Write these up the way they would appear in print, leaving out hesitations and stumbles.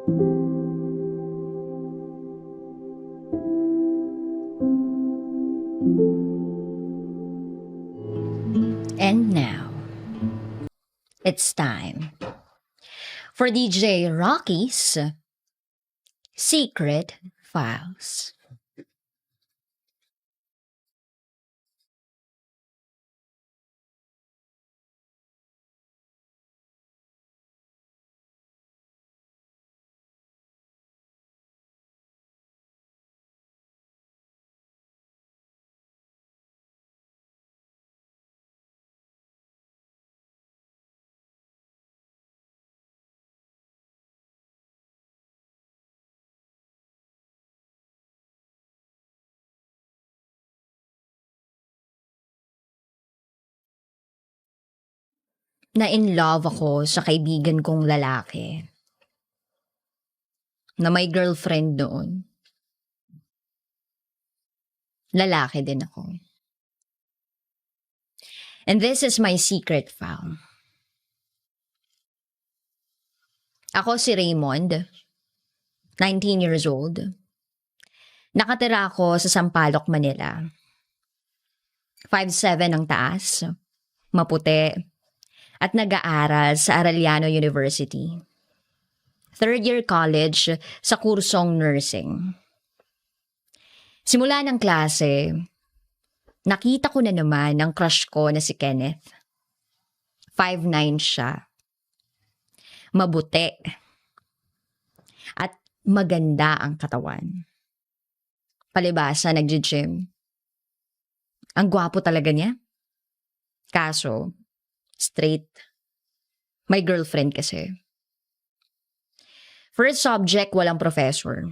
And now, it's time for DJ Rocky's Secret Files. Na-in love ako sa kaibigan kong lalaki na may girlfriend noon. Lalaki din ako. And this is my secret file. Ako si Raymond, 19 years old. Nakatira ako sa Sampaloc, Manila. 5'7" ang taas, maputi, at nag-aaral sa Arellano University. Third year college sa kursong nursing. Simula ng klase, nakita ko na naman ang crush ko na si Kenneth. 5'9" siya. Mabuti. At maganda ang katawan. Palibasa, nagji-gym. Ang gwapo talaga niya. Kaso, straight. May girlfriend kasi. First subject, walang professor.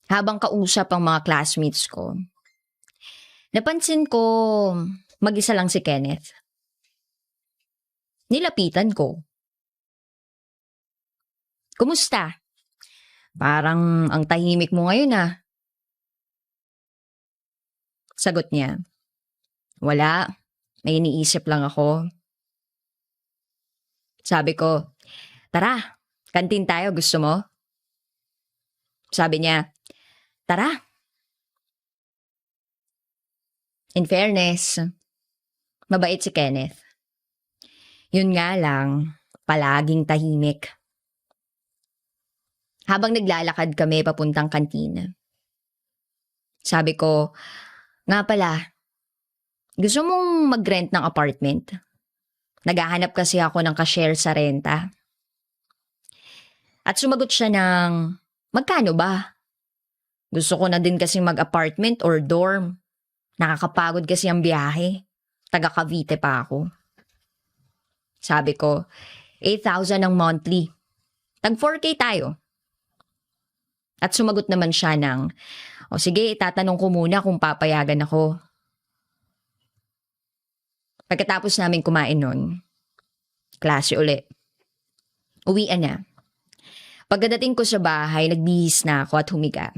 Habang kausap ang mga classmates ko, napansin ko mag-isa lang si Kenneth. Nilapitan ko. Kumusta? Parang ang tahimik mo ngayon ah. Sagot niya, wala, may iniisip lang ako. Sabi ko, tara, kantin tayo, gusto mo? Sabi niya, tara. In fairness, mabait si Kenneth. Yun nga lang, palaging tahimik. Habang naglalakad kami papuntang kantina, sabi ko, nga pala, gusto mong mag-rent ng apartment? Naghahanap kasi ako ng ka-share sa renta. At sumagot siya ng, magkano ba? Gusto ko na din kasi mag-apartment or dorm. Nakakapagod kasi ang biyahe. Taga Cavite pa ako. Sabi ko, 8,000 ang monthly. Tag 4K tayo. At sumagot naman siya ng, o sige, itatanong ko muna kung papayagan ako. Pagkatapos namin kumain nun, klase uli. Uwian na. Pagdating ko sa bahay, nagbihis na ako at humiga.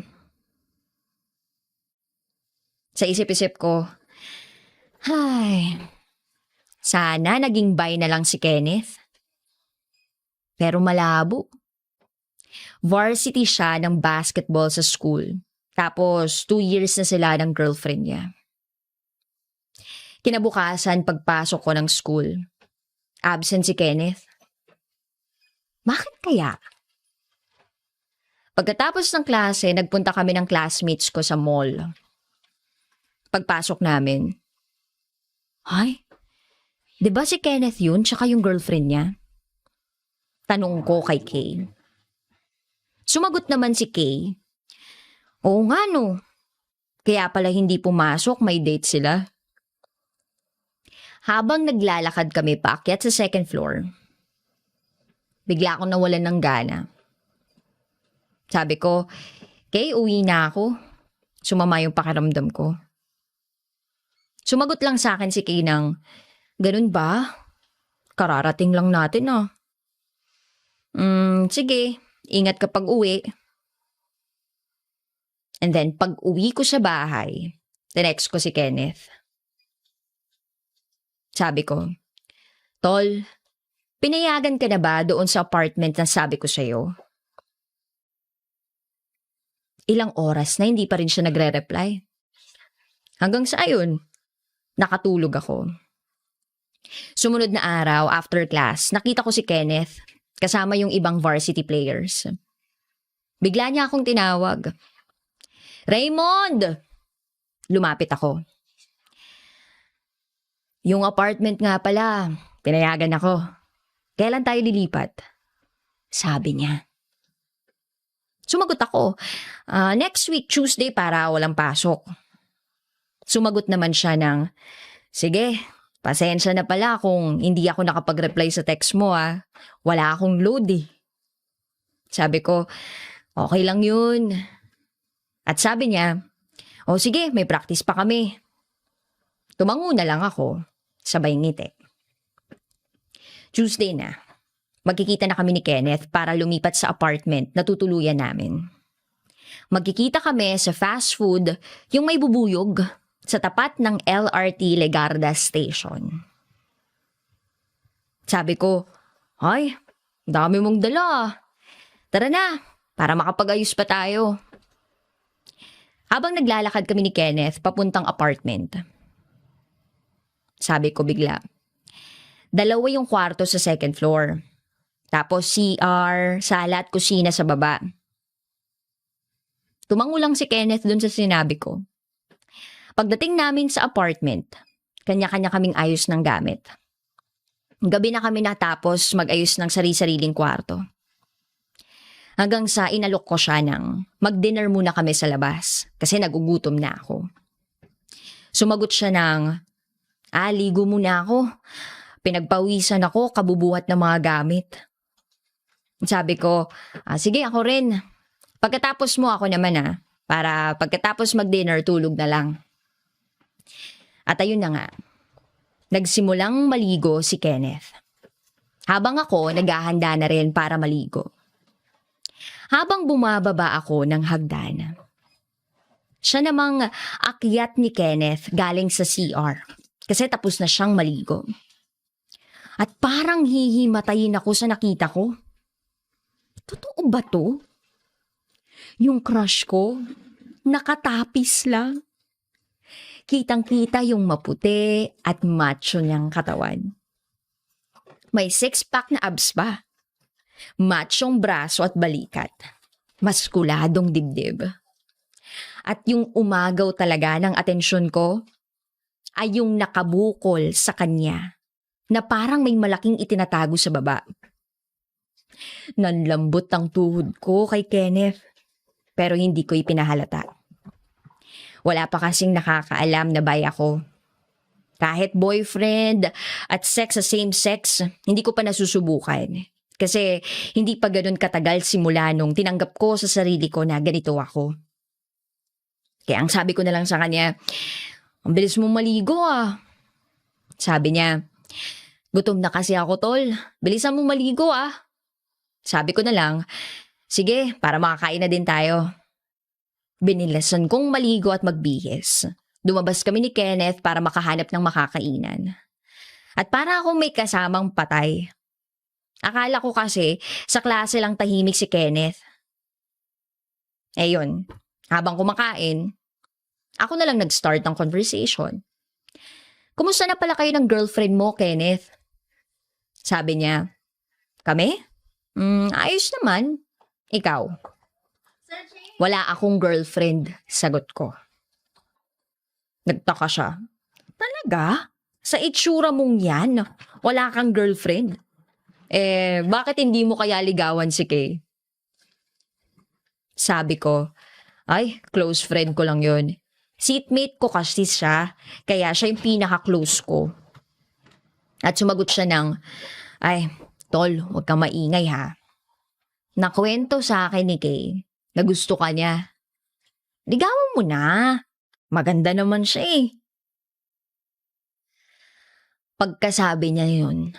Sa isip-isip ko, ay, sana naging bye na lang si Kenneth. Pero malabo. Varsity siya ng basketball sa school. Tapos 2 years na sila ng girlfriend niya. Kinabukasan pagpasok ko ng school, absent si Kenneth. Bakit kaya? Pagkatapos ng klase, nagpunta kami ng classmates ko sa mall. Pagpasok namin, ay, di ba si Kenneth yun tsaka yung girlfriend niya? Tanong ko kay Kay. Sumagot naman si Kay, oo nga no, kaya pala hindi pumasok, may date sila. Habang naglalakad kami paakyat sa second floor, bigla akong nawalan ng gana. Sabi ko, Kay, uwi na ako. Sumama yung pakiramdam ko. Sumagot lang sa akin si Kay ng, ganun ba? Kararating lang natin ah. Sige, ingat ka pag uwi. And then pag uwi ko sa bahay, tinext ko si Kenneth. Sabi ko, Tol, pinayagan ka na ba doon sa apartment na sabi ko sa'yo? ilang oras na hindi pa rin siya nagre-reply. Hanggang sa ayun, nakatulog ako. Sumunod na araw, after class, nakita ko si Kenneth kasama yung ibang varsity players. Bigla niya akong tinawag. Raymond! Lumapit ako. Yung apartment nga pala, pinayagan ako. Kailan tayo lilipat? Sabi niya. Sumagot ako, next week Tuesday para walang pasok. Sumagot naman siya ng, sige, pasensya na pala kung hindi ako nakapag-reply sa text mo Wala akong load eh. Sabi ko, okay lang yun. At sabi niya, o sige, may practice pa kami. Tumango na lang ako, sabay ngiti. Tuesday na. Magkikita na kami ni Kenneth para lumipat sa apartment na tutuluyan namin. Magkikita kami sa fast food, yung may bubuyog, sa tapat ng LRT Legarda Station. Sabi ko, ay, dami mong dala. Tara na, para makapag-ayos pa tayo. Habang naglalakad kami ni Kenneth papuntang apartment, sabi ko bigla, 2 yung kwarto sa second floor. Tapos CR, sala at kusina sa baba. Tumango lang si Kenneth dun sa sinabi ko. Pagdating namin sa apartment, kanya-kanya kaming ayos ng gamit. Gabi na kami natapos mag-ayos ng sari-sariling kwarto. Hanggang sa inalok ko siya ng mag-dinner muna kami sa labas kasi nagugutom na ako. Sumagot siya ng, ligo muna ako. Pinagpawisan ako, kabubuhat ng mga gamit. Sabi ko, sige ako rin. Pagkatapos mo ako naman para pagkatapos mag-dinner tulog na lang. At ayun na nga, nagsimulang maligo si Kenneth. Habang ako naghahanda na rin para maligo. Habang bumababa ako ng hagdan, siya namang akyat ni Kenneth galing sa CR kasi tapos na siyang maligo. At parang hihimatayin ako sa nakita ko. Totoo ba to? Yung crush ko, nakatapis lang. Kitang-kita yung maputi at macho niyang katawan. May 6-pack na abs pa. Machong braso at balikat. Maskuladong dibdib. At yung umagaw talaga ng atensyon ko ay yung nakabukol sa kanya na parang may malaking itinatago sa baba. Nanlambot ang tuhod ko kay Kenneth pero hindi ko ipinahalata. Wala pa kasing nakakaalam na bay ako. Kahit boyfriend at sex sa same sex, hindi ko pa nasusubukan. Kasi hindi pa ganun katagal simula nung tinanggap ko sa sarili ko na ganito ako. Kaya ang sabi ko na lang sa kanya, ang bilis mong maligo Sabi niya, gutom na kasi ako tol, bilisan mong maligo Sabi ko na lang, sige, para makakain na din tayo. Binilasan kong maligo at magbihis. Lumabas kami ni Kenneth para makahanap ng makakainan. At para akong may kasamang patay. Akala ko kasi sa klase lang tahimik si Kenneth. Yun, habang kumakain, ako na lang nag-start ng conversation. Kumusta na pala kayo ng girlfriend mo, Kenneth? Sabi niya, kami? Ayos naman. Ikaw? Wala akong girlfriend, sagot ko. Nagtaka siya. Talaga? Sa itsura mong yan, wala kang girlfriend? Bakit hindi mo kaya ligawan si Kay? Sabi ko, ay, close friend ko lang yun. Seatmate ko kasi siya, kaya siya yung pinaka-close ko. At sumagot siya ng, ay, tol, huwag kang maingay Nakwento sa akin ni Kay na gusto ka niya. Ligawan mo na. Maganda naman siya Pagkasabi niya yun,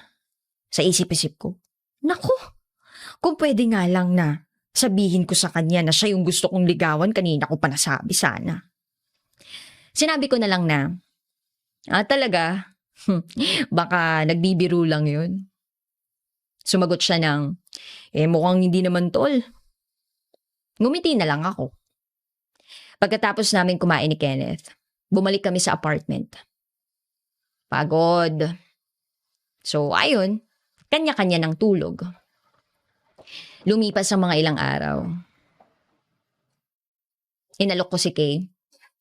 sa isip-isip ko, naku, kung pwede nga lang na sabihin ko sa kanya na siya yung gusto kong ligawan, kanina ko pa nasabi sana. Sinabi ko na lang na, talaga? Baka nagbibiro lang yun. Sumagot siya ng, mukhang hindi naman tol. Ngumiti na lang ako. Pagkatapos namin kumain ni Kenneth, bumalik kami sa apartment. Pagod. So ayun, kanya-kanya ng tulog. Lumipas ang mga ilang araw. Inalok ko si Kay.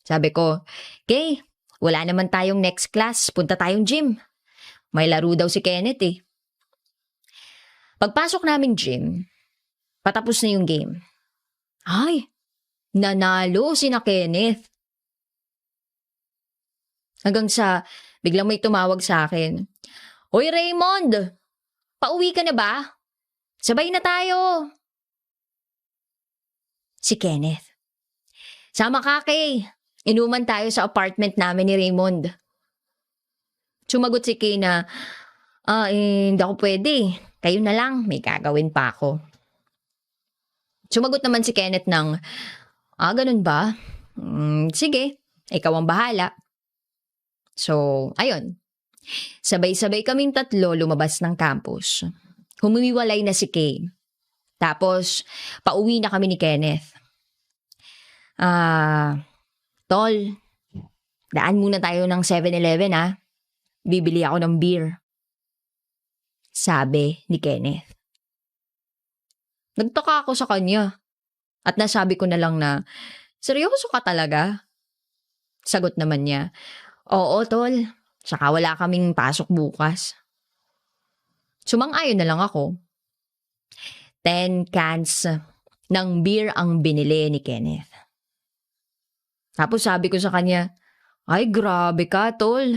Sabi ko, Kay, wala naman tayong next class. Punta tayong gym. May laro daw si Kenneth eh. Pagpasok namin gym, patapos na yung game. Ay, nanalo si na Kenneth. Hanggang sa biglang may tumawag sa akin. Hoy Raymond, pauwi ka na ba? Sabay na tayo. Si Kenneth. Sama ka, Kay. Inuman tayo sa apartment namin ni Raymond. Sumagot si Kay na, hindi ako pwede. Kayo na lang, may gagawin pa ako. Sumagot naman si Kenneth ng, ganun ba? Sige, ikaw ang bahala. So, ayun. Sabay-sabay kaming tatlo lumabas ng campus. Humiwalay na si Kay. Tapos, pauwi na kami ni Kenneth. Tol, daan muna tayo ng 7-Eleven ha. Bibili ako ng beer. Sabi ni Kenneth. Nagtaka ako sa kanya. At nasabi ko na lang na, seryoso ka talaga? Sagot naman niya, oo tol, saka wala kaming pasok bukas. Sumang-ayon na lang ako. 10 cans ng beer ang binili ni Kenneth. Tapos sabi ko sa kanya, ay grabe ka tol,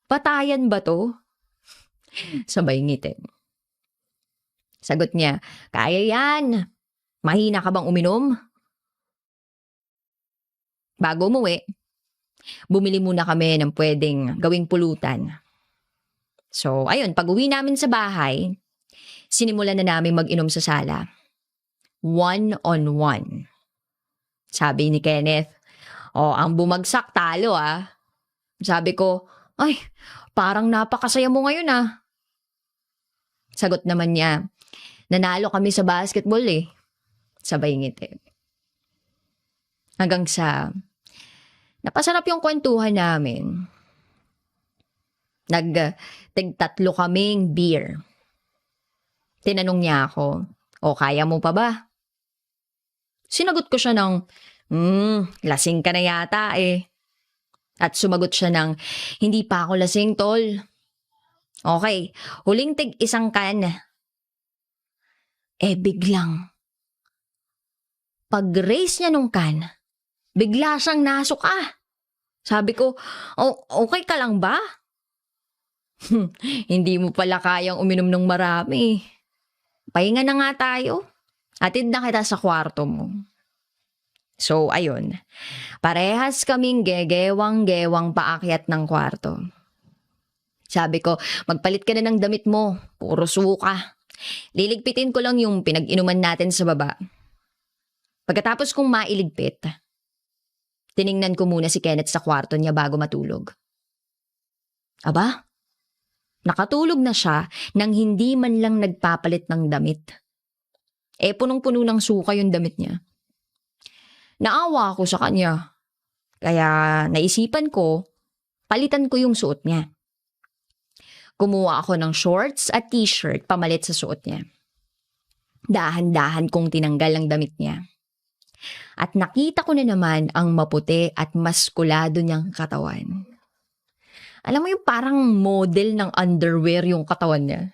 patayan ba to? Sabay ngiti. Sagot niya, kaya yan. Mahina ka bang uminom? Bago umuwi, bumili muna kami ng pwedeng gawing pulutan. So, ayun, pag uwi namin sa bahay, sinimulan na namin mag-inom sa sala. 1-on-1. Sabi ni Kenneth, ang bumagsak talo ah. Sabi ko, ay, parang napakasaya mo ngayon ah. Sagot naman niya, nanalo kami sa basketball eh. Sabay ngiti. Hanggang sa, napasarap yung kwentuhan namin. Tig-tatlo kaming beer. Tinanong niya ako, kaya mo pa ba? Sinagot ko siya ng, lasing ka na yata eh. At sumagot siya ng, hindi pa ako lasing tol. Okay, huling tig-isang can. Biglang, pag-raise niya nung can, bigla siyang nasuka. Sabi ko, okay ka lang ba? Hindi mo pala kayang uminom ng marami. Pahinga na nga tayo. Atid na kita sa kwarto mo. So, ayun. Parehas kaming gegewang-gewang paakyat ng kwarto. Sabi ko, magpalit ka na ng damit mo. Puro suka. Liligpitin ko lang yung pinag-inuman natin sa baba. Pagkatapos kong mailigpit, tiningnan ko muna si Kenneth sa kwarto niya bago matulog. Aba, nakatulog na siya nang hindi man lang nagpapalit ng damit. Punong-puno ng suka yung damit niya. Naawa ako sa kanya. Kaya naisipan ko, palitan ko yung suot niya. Kumuha ako ng shorts at t-shirt pamalit sa suot niya. Dahan-dahan kong tinanggal ang damit niya. At nakita ko na naman ang maputi at maskulado niyang katawan. Alam mo yung parang model ng underwear yung katawan niya.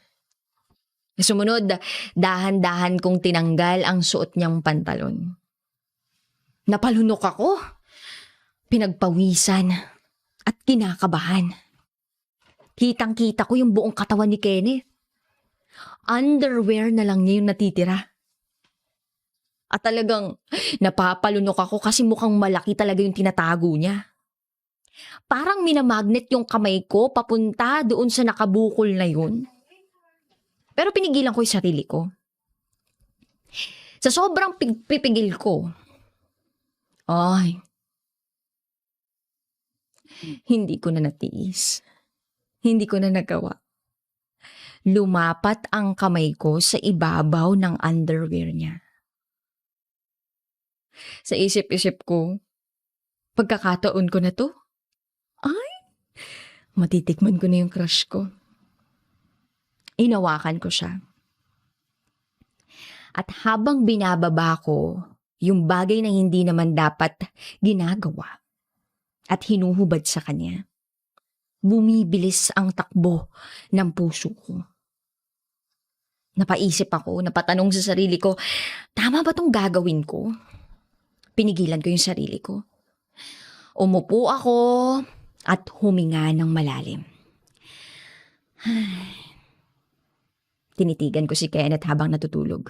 Sumunod, dahan-dahan kong tinanggal ang suot niyang pantalon. Napalunok ako, pinagpawisan at kinakabahan. Kitang-kita ko yung buong katawan ni Kenneth. Underwear na lang niya yung natitira. At talagang napapalunok ako kasi mukhang malaki talaga yung tinatago niya. Parang minamagnet yung kamay ko papunta doon sa nakabukol na yun. Pero pinigilan ko yung sarili ko. Sa sobrang pipigil ko, hindi ko na natiis. Hindi ko na nagawa. Lumapat ang kamay ko sa ibabaw ng underwear niya. Sa isip-isip ko, Pagkakataon ko na to. Ay, matitikman ko na yung crush ko. Inawakan ko siya. At habang binababa ko yung bagay na hindi naman dapat ginagawa at hinuhubad sa kanya, bumibilis ang takbo ng puso ko. Napaisip ako, napatanong sa sarili ko, tama ba tong gagawin ko? Pinigilan ko yung sarili ko. Umupo ako at huminga ng malalim. Tinitigan ko si Kenneth habang natutulog.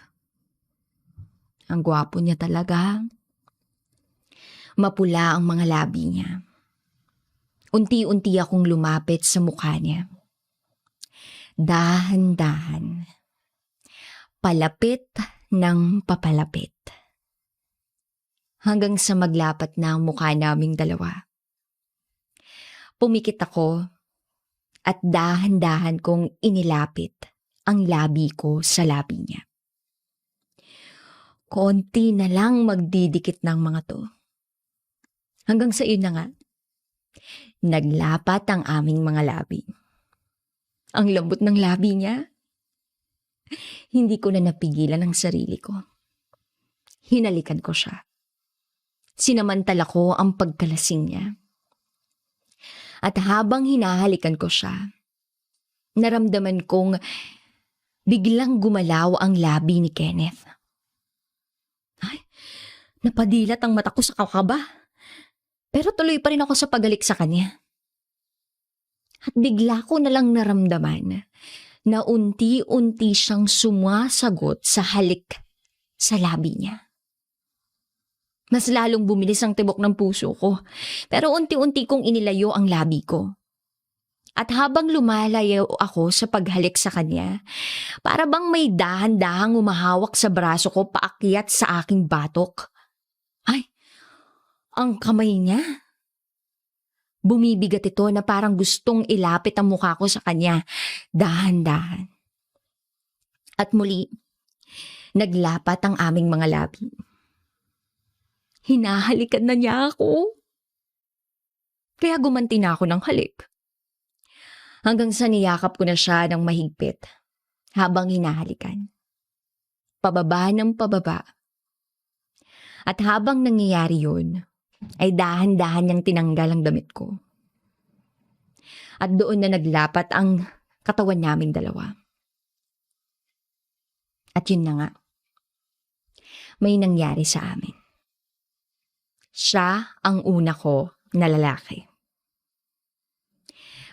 Ang gwapo niya talaga. Mapula ang mga labi niya. Unti-unti akong lumapit sa mukha niya. Dahan-dahan. Palapit ng papalapit. Hanggang sa maglapat na ang mukha naming dalawa. Pumikit ako at dahan-dahan kong inilapit ang labi ko sa labi niya. Konti na lang magdidikit ng mga to. Hanggang sa iyon na nga, naglapat ang aming mga labi. Ang lambot ng labi niya. Hindi ko na napigilan ang sarili ko. Hinalikan ko siya. Sinamantala ko ang pagkalasing niya. At habang hinahalikan ko siya, naramdaman kong biglang gumalaw ang labi ni Kenneth. Ay, napadilat ang mata ko sa kakaba. Pero tuloy pa rin ako sa paghalik sa kanya. At bigla ko nalang naramdaman na unti-unti siyang sumasagot sa halik sa labi niya. Mas lalong bumilis ang tibok ng puso ko, pero unti-unti kong inilayo ang labi ko. At habang lumalayo ako sa paghalik sa kanya, para bang may dahan-dahang umahawak sa braso ko paakyat sa aking batok. Ay, ang kamay niya. Bumibigat ito na parang gustong ilapit ang mukha ko sa kanya, dahan-dahan. At muli, naglapat ang aming mga labi. Hinahalikan na niya ako. Kaya gumanti na ako ng halik. Hanggang sa niyakap ko na siya ng mahigpit habang hinahalikan. Pababa ng pababa. At habang nangyayari yun, ay dahan-dahan niyang tinanggal ang damit ko. At doon na naglapat ang katawan naming dalawa. At yun na nga, may nangyari sa amin. Siya ang una ko na lalaki.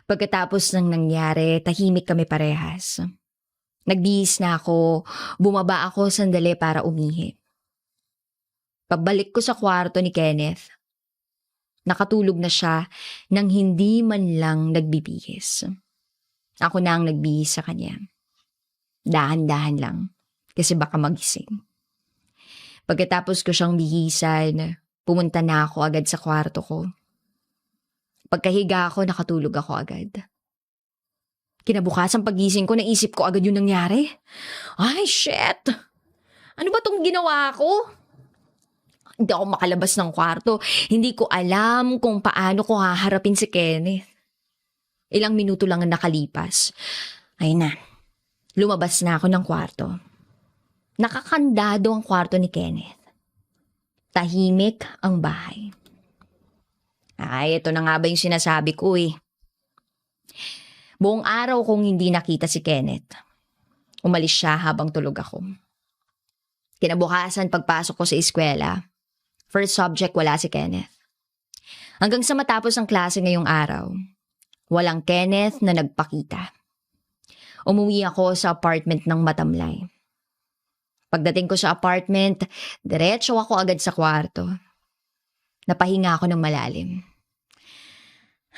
Pagkatapos ng nangyari, tahimik kami parehas. Nagbihis na ako, bumaba ako sandali para umihi. Pagbalik ko sa kwarto ni Kenneth, nakatulog na siya nang hindi man lang nagbibihis. Ako na ang nagbihis sa kanya. Dahan-dahan lang, kasi baka magising. Pagkatapos ko siyang bihisan, pumunta na ako agad sa kwarto ko. Pagkahiga ako, nakatulog ako agad. Kinabukasan pagising ko, naisip ko agad yung nangyari. Ay, shit! Ano ba tong ginawa ko? Hindi ako makalabas ng kwarto. Hindi ko alam kung paano ko haharapin si Kenneth. Ilang minuto lang ang nakalipas. Ayun na, lumabas na ako ng kwarto. Nakakandado ang kwarto ni Kenneth. Tahimik ang bahay. Ay, ito na nga ba yung sinasabi ko eh. Buong araw kong hindi nakita si Kenneth. Umalis siya habang tulog ako. Kinabukasan pagpasok ko sa eskwela, first subject wala si Kenneth. Hanggang sa matapos ang klase ngayong araw, walang Kenneth na nagpakita. Umuwi ako sa apartment ng Matamlay. Pagdating ko sa apartment, diretso ako agad sa kwarto. Napahinga ako ng malalim.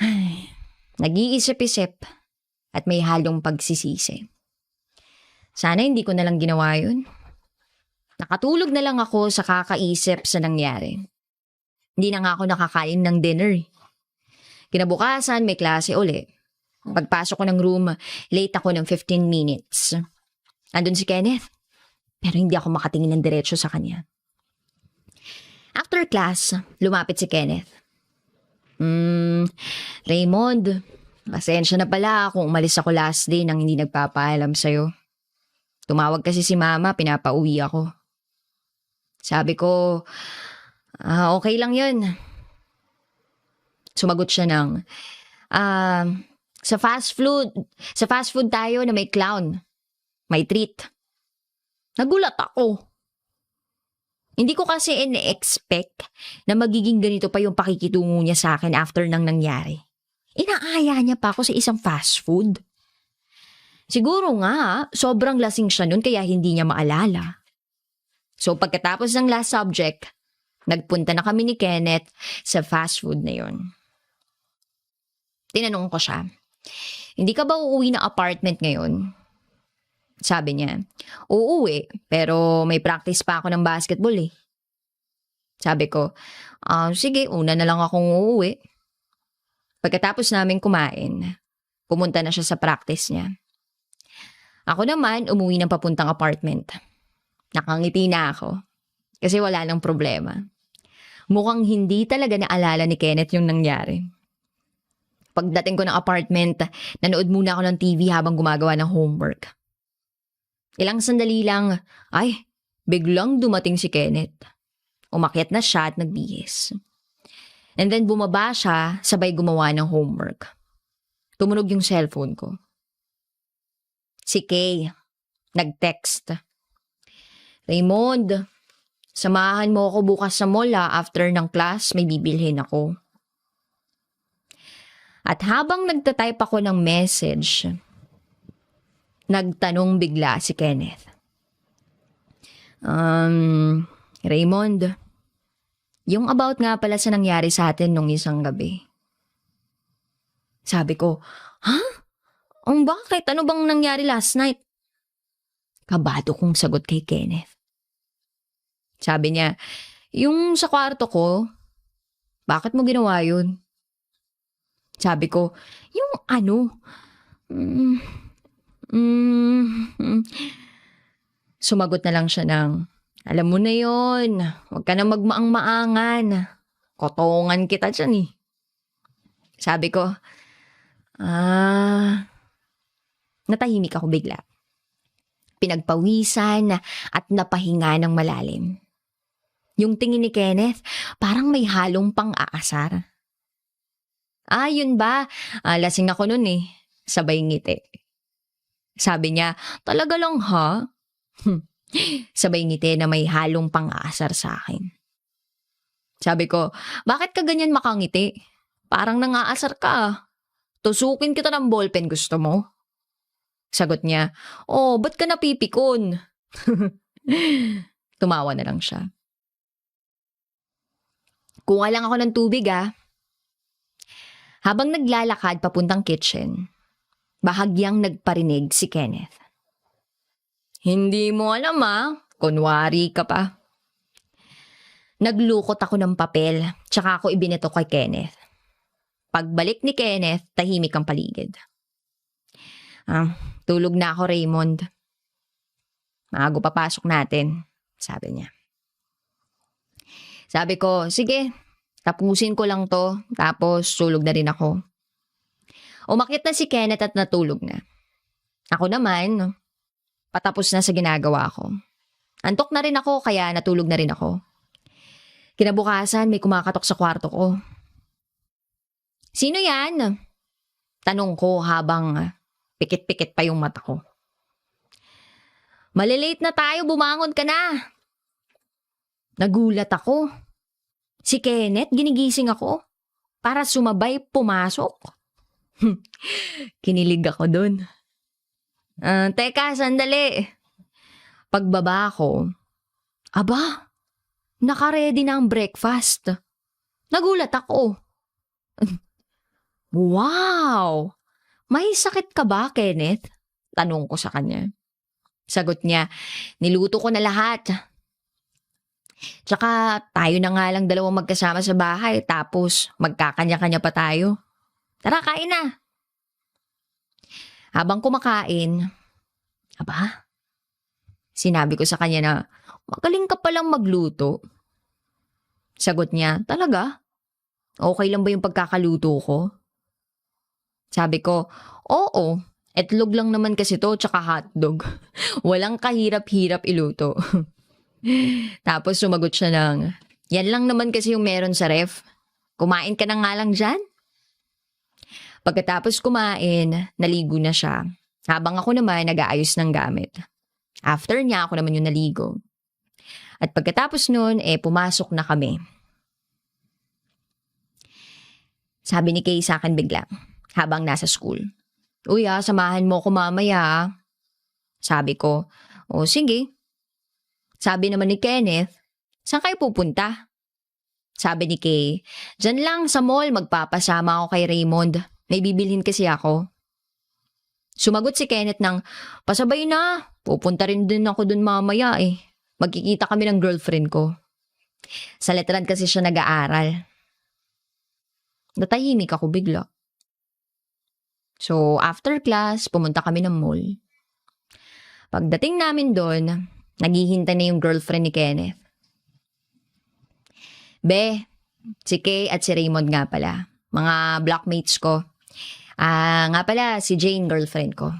Ay, nag-iisip-isip at may halong pagsisisi. Sana hindi ko na lang ginawa yun. Nakatulog na lang ako sa kakaisip sa nangyari. Hindi na nga ako nakakain ng dinner. Kinabukasan, may klase uli. Pagpasok ko ng room, late ako ng 15 minutes. Andun si Kenneth. Pero hindi ako makatingin ng diretsyo sa kanya. After class, lumapit si Kenneth. Hmm, Raymond, pasensya na pala kung umalis ako last day nang hindi nagpapaalam sa'yo. Tumawag kasi si mama, pinapauwi ako. Sabi ko, okay lang yun. Sumagot siya ng, ah, sa fast food tayo na may clown. May treat. Nagulat ako. Hindi ko kasi in-expect na magiging ganito pa yung pakikitungo niya sa akin after nang nangyari. Inaaya niya pa ako sa isang fast food. Siguro nga, sobrang lasing siya nun kaya hindi niya maalala. So pagkatapos ng last subject, nagpunta na kami ni Kenneth sa fast food na yun. Tinanong ko siya, hindi ka ba uuwi ng apartment ngayon? Sabi niya, uuwi, pero may practice pa ako ng basketball eh. Sabi ko, sige, una na lang akong uuwi. Pagkatapos namin kumain, pumunta na siya sa practice niya. Ako naman, umuwi ng papuntang apartment. Nakangiti na ako, kasi wala nang problema. Mukhang hindi talaga naalala ni Kenneth yung nangyari. Pagdating ko ng apartment, nanood muna ako ng TV habang gumagawa ng homework. Ilang sandali lang, biglang dumating si Kenneth. Umakyat na siya at nagbihis. And then bumaba siya, sabay gumawa ng homework. Tumunog yung cellphone ko. Si Kay, nag-text. Raymond, samahan mo ako bukas sa mall after ng class, may bibilhin ako. At habang nagtatype ako ng message, nagtanong bigla si Kenneth. Raymond, yung about nga pala sa nangyari sa atin nung isang gabi. Sabi ko, bakit? Ano bang nangyari last night? Kabado kong sagot kay Kenneth. Sabi niya, yung sa kwarto ko, bakit mo ginawa yun? Sabi ko, yung ano? Sumagot na lang siya ng, alam mo na yon, huwag ka na magmaang-maangan. Kotongan kita dyan eh. Sabi ko, natahimik ako bigla. Pinagpawisan at napahinga ng malalim. Yung tingin ni Kenneth, parang may halong pang-aasar. Yun ba? Lasing ako nun eh. Sabay ngiti. Sabi niya, talaga lang ha? Sabay ngiti na may halong pang-aasar sa akin. Sabi ko, bakit ka ganyan makangiti? Parang nangaasar ka. Tusukin kita ng ballpen, gusto mo? Sagot niya, ba't ka napipikon? Tumawa na lang siya. Kuha lang ako ng tubig Habang naglalakad papuntang kitchen, bahagyang nagparinig si Kenneth. Hindi mo alam kunwari ka pa. Naglukot ako ng papel, tsaka ako ibinato kay Kenneth. Pagbalik ni Kenneth, tahimik ang paligid. Tulog na ako, Raymond. Maago papasok natin, sabi niya. Sabi ko, sige, tapusin ko lang to, tapos tulog na rin ako. Umakyat na si Kenneth at natulog na. Ako naman, patapos na sa ginagawa ko. Antok na rin ako, kaya natulog na rin ako. Kinabukasan, may kumakatok sa kwarto ko. Sino yan? Tanong ko habang pikit-pikit pa yung mata ko. Malilate na tayo, bumangon ka na. Nagulat ako. Si Kenneth, ginigising ako para sumabay pumasok. Kinilig ako dun. Teka, sandali. Pagbaba ko, naka-ready na ang breakfast. Nagulat ako. Wow! May sakit ka ba, Kenneth? Tanong ko sa kanya. Sagot niya, niluto ko na lahat. Tsaka tayo na nga lang dalawang magkasama sa bahay tapos magkakanya-kanya pa tayo. Tara, kain na. Habang kumakain, sinabi ko sa kanya na magaling ka palang magluto. Sagot niya, talaga? Okay lang ba yung pagkakaluto ko? Sabi ko, oo. Itlog lang naman kasi to tsaka hotdog. Walang kahirap-hirap iluto. Tapos sumagot siya ng, yan lang naman kasi yung meron sa ref. Kumain ka na nga lang dyan. Pagkatapos kumain, naligo na siya. Habang ako naman nag-aayos ng gamit. After niya, ako naman yung naligo. At pagkatapos nun, pumasok na kami. Sabi ni Kay sa akin bigla, habang nasa school. Uy samahan mo ko mamaya. Sabi ko, o sige. Sabi naman ni Kenneth, saan kayo pupunta? Sabi ni Kay, dyan lang sa mall magpapasama ako kay Raymond. May bibilhin kasi ako. Sumagot si Kenneth ng, pasabay na. Pupunta rin din ako dun mamaya eh. Magkikita kami ng girlfriend ko. Sa letran kasi siya nag-aaral. Natahimik ako bigla. So, after class, pumunta kami ng mall. Pagdating namin doon, naghihintay na yung girlfriend ni Kenneth. Be, si Kay at si Raymond nga pala. Mga blockmates ko. Nga pala, si Jane, girlfriend ko.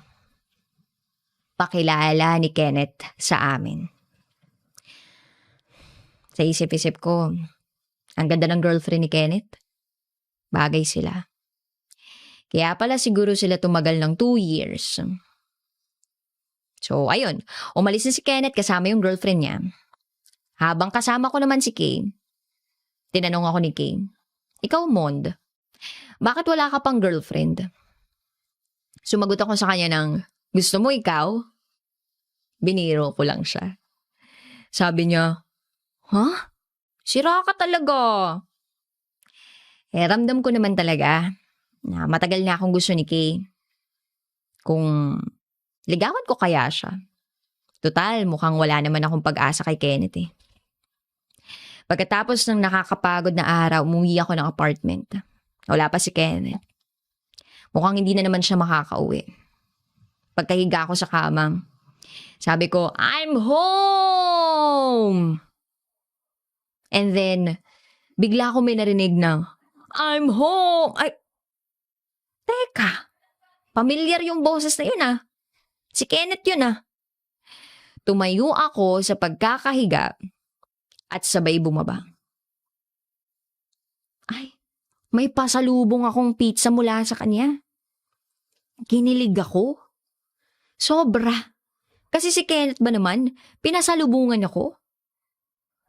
Pakilala ni Kenneth sa amin. Sa isip-isip ko, ang ganda ng girlfriend ni Kenneth. Bagay sila. Kaya pala siguro sila tumagal ng 2 years. So, ayun. Umalis na si Kenneth kasama yung girlfriend niya. Habang kasama ko naman si Kay, tinanong ako ni Kay, ikaw, Mond, bakit wala ka pang girlfriend? Sumagot ako sa kanya ng, gusto mo ikaw? Biniro ko lang siya. Sabi niya, Sira ka talaga. Ramdam ko naman talaga na matagal na akong gusto ni Kay. Kung ligawan ko kaya siya. Total, mukhang wala naman akong pag-asa kay Kenneth eh. Pagkatapos ng nakakapagod na araw, umuwi ako ng apartment. Wala pa si Kenneth. Mukhang hindi na naman siya makakauwi. Pagkahiga ko sa kamang, sabi ko, I'm home! And then, bigla ko may narinig ng, I'm home! Ay, teka, pamilyar yung boses na yun ah. Si Kenneth yun ah. Tumayo ako sa pagkakahiga at sabay bumaba. Ay, may pasalubong akong pizza mula sa kanya. Kinilig ako. Sobra. Kasi si Kenneth ba naman, pinasalubungan ako?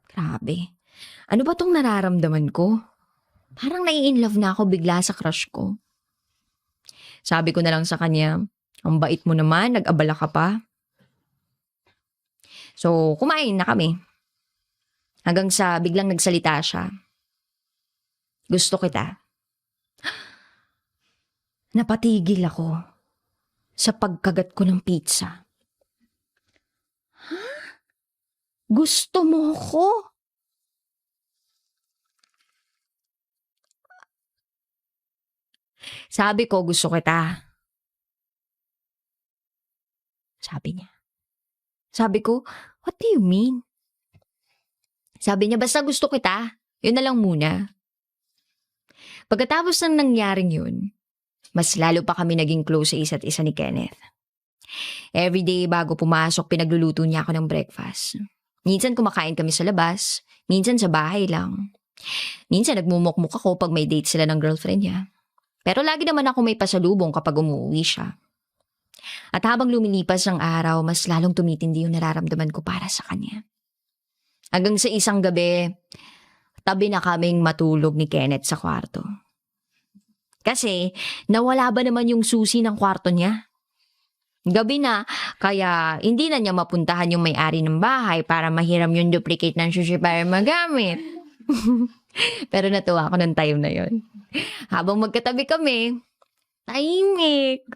Grabe. Ano ba tong nararamdaman ko? Parang nai-inlove na ako bigla sa crush ko. Sabi ko na lang sa kanya, ang bait mo naman, nag-abala ka pa. So, kumain na kami. Hanggang sa biglang nagsalita siya. Gusto kita. Napatigil ako sa pagkagat ko ng pizza. Gusto mo ko? Sabi ko, gusto kita. Sabi niya. Sabi ko, what do you mean? Sabi niya, basta gusto kita. Yun na lang muna. Pagkatapos ng nangyaring yun, mas lalo pa kami naging close sa isa't isa ni Kenneth. Everyday bago pumasok, pinagluluto niya ako ng breakfast. Minsan kumakain kami sa labas, minsan sa bahay lang. Minsan nagmumukmuk ako pag may date sila ng girlfriend niya. Pero lagi naman ako may pasalubong kapag umuwi siya. At habang lumilipas ang araw, mas lalong tumitindi yung nararamdaman ko para sa kanya. Hanggang sa isang gabi, tabi na kaming matulog ni Kenneth sa kwarto. Kasi nawala ba naman yung susi ng kwarto niya? Gabi na, kaya hindi na niya mapuntahan yung may-ari ng bahay para mahiram yung duplicate ng susi para magamit. Pero natuwa ako ng time na yon. Habang magkatabi kami, tahimik.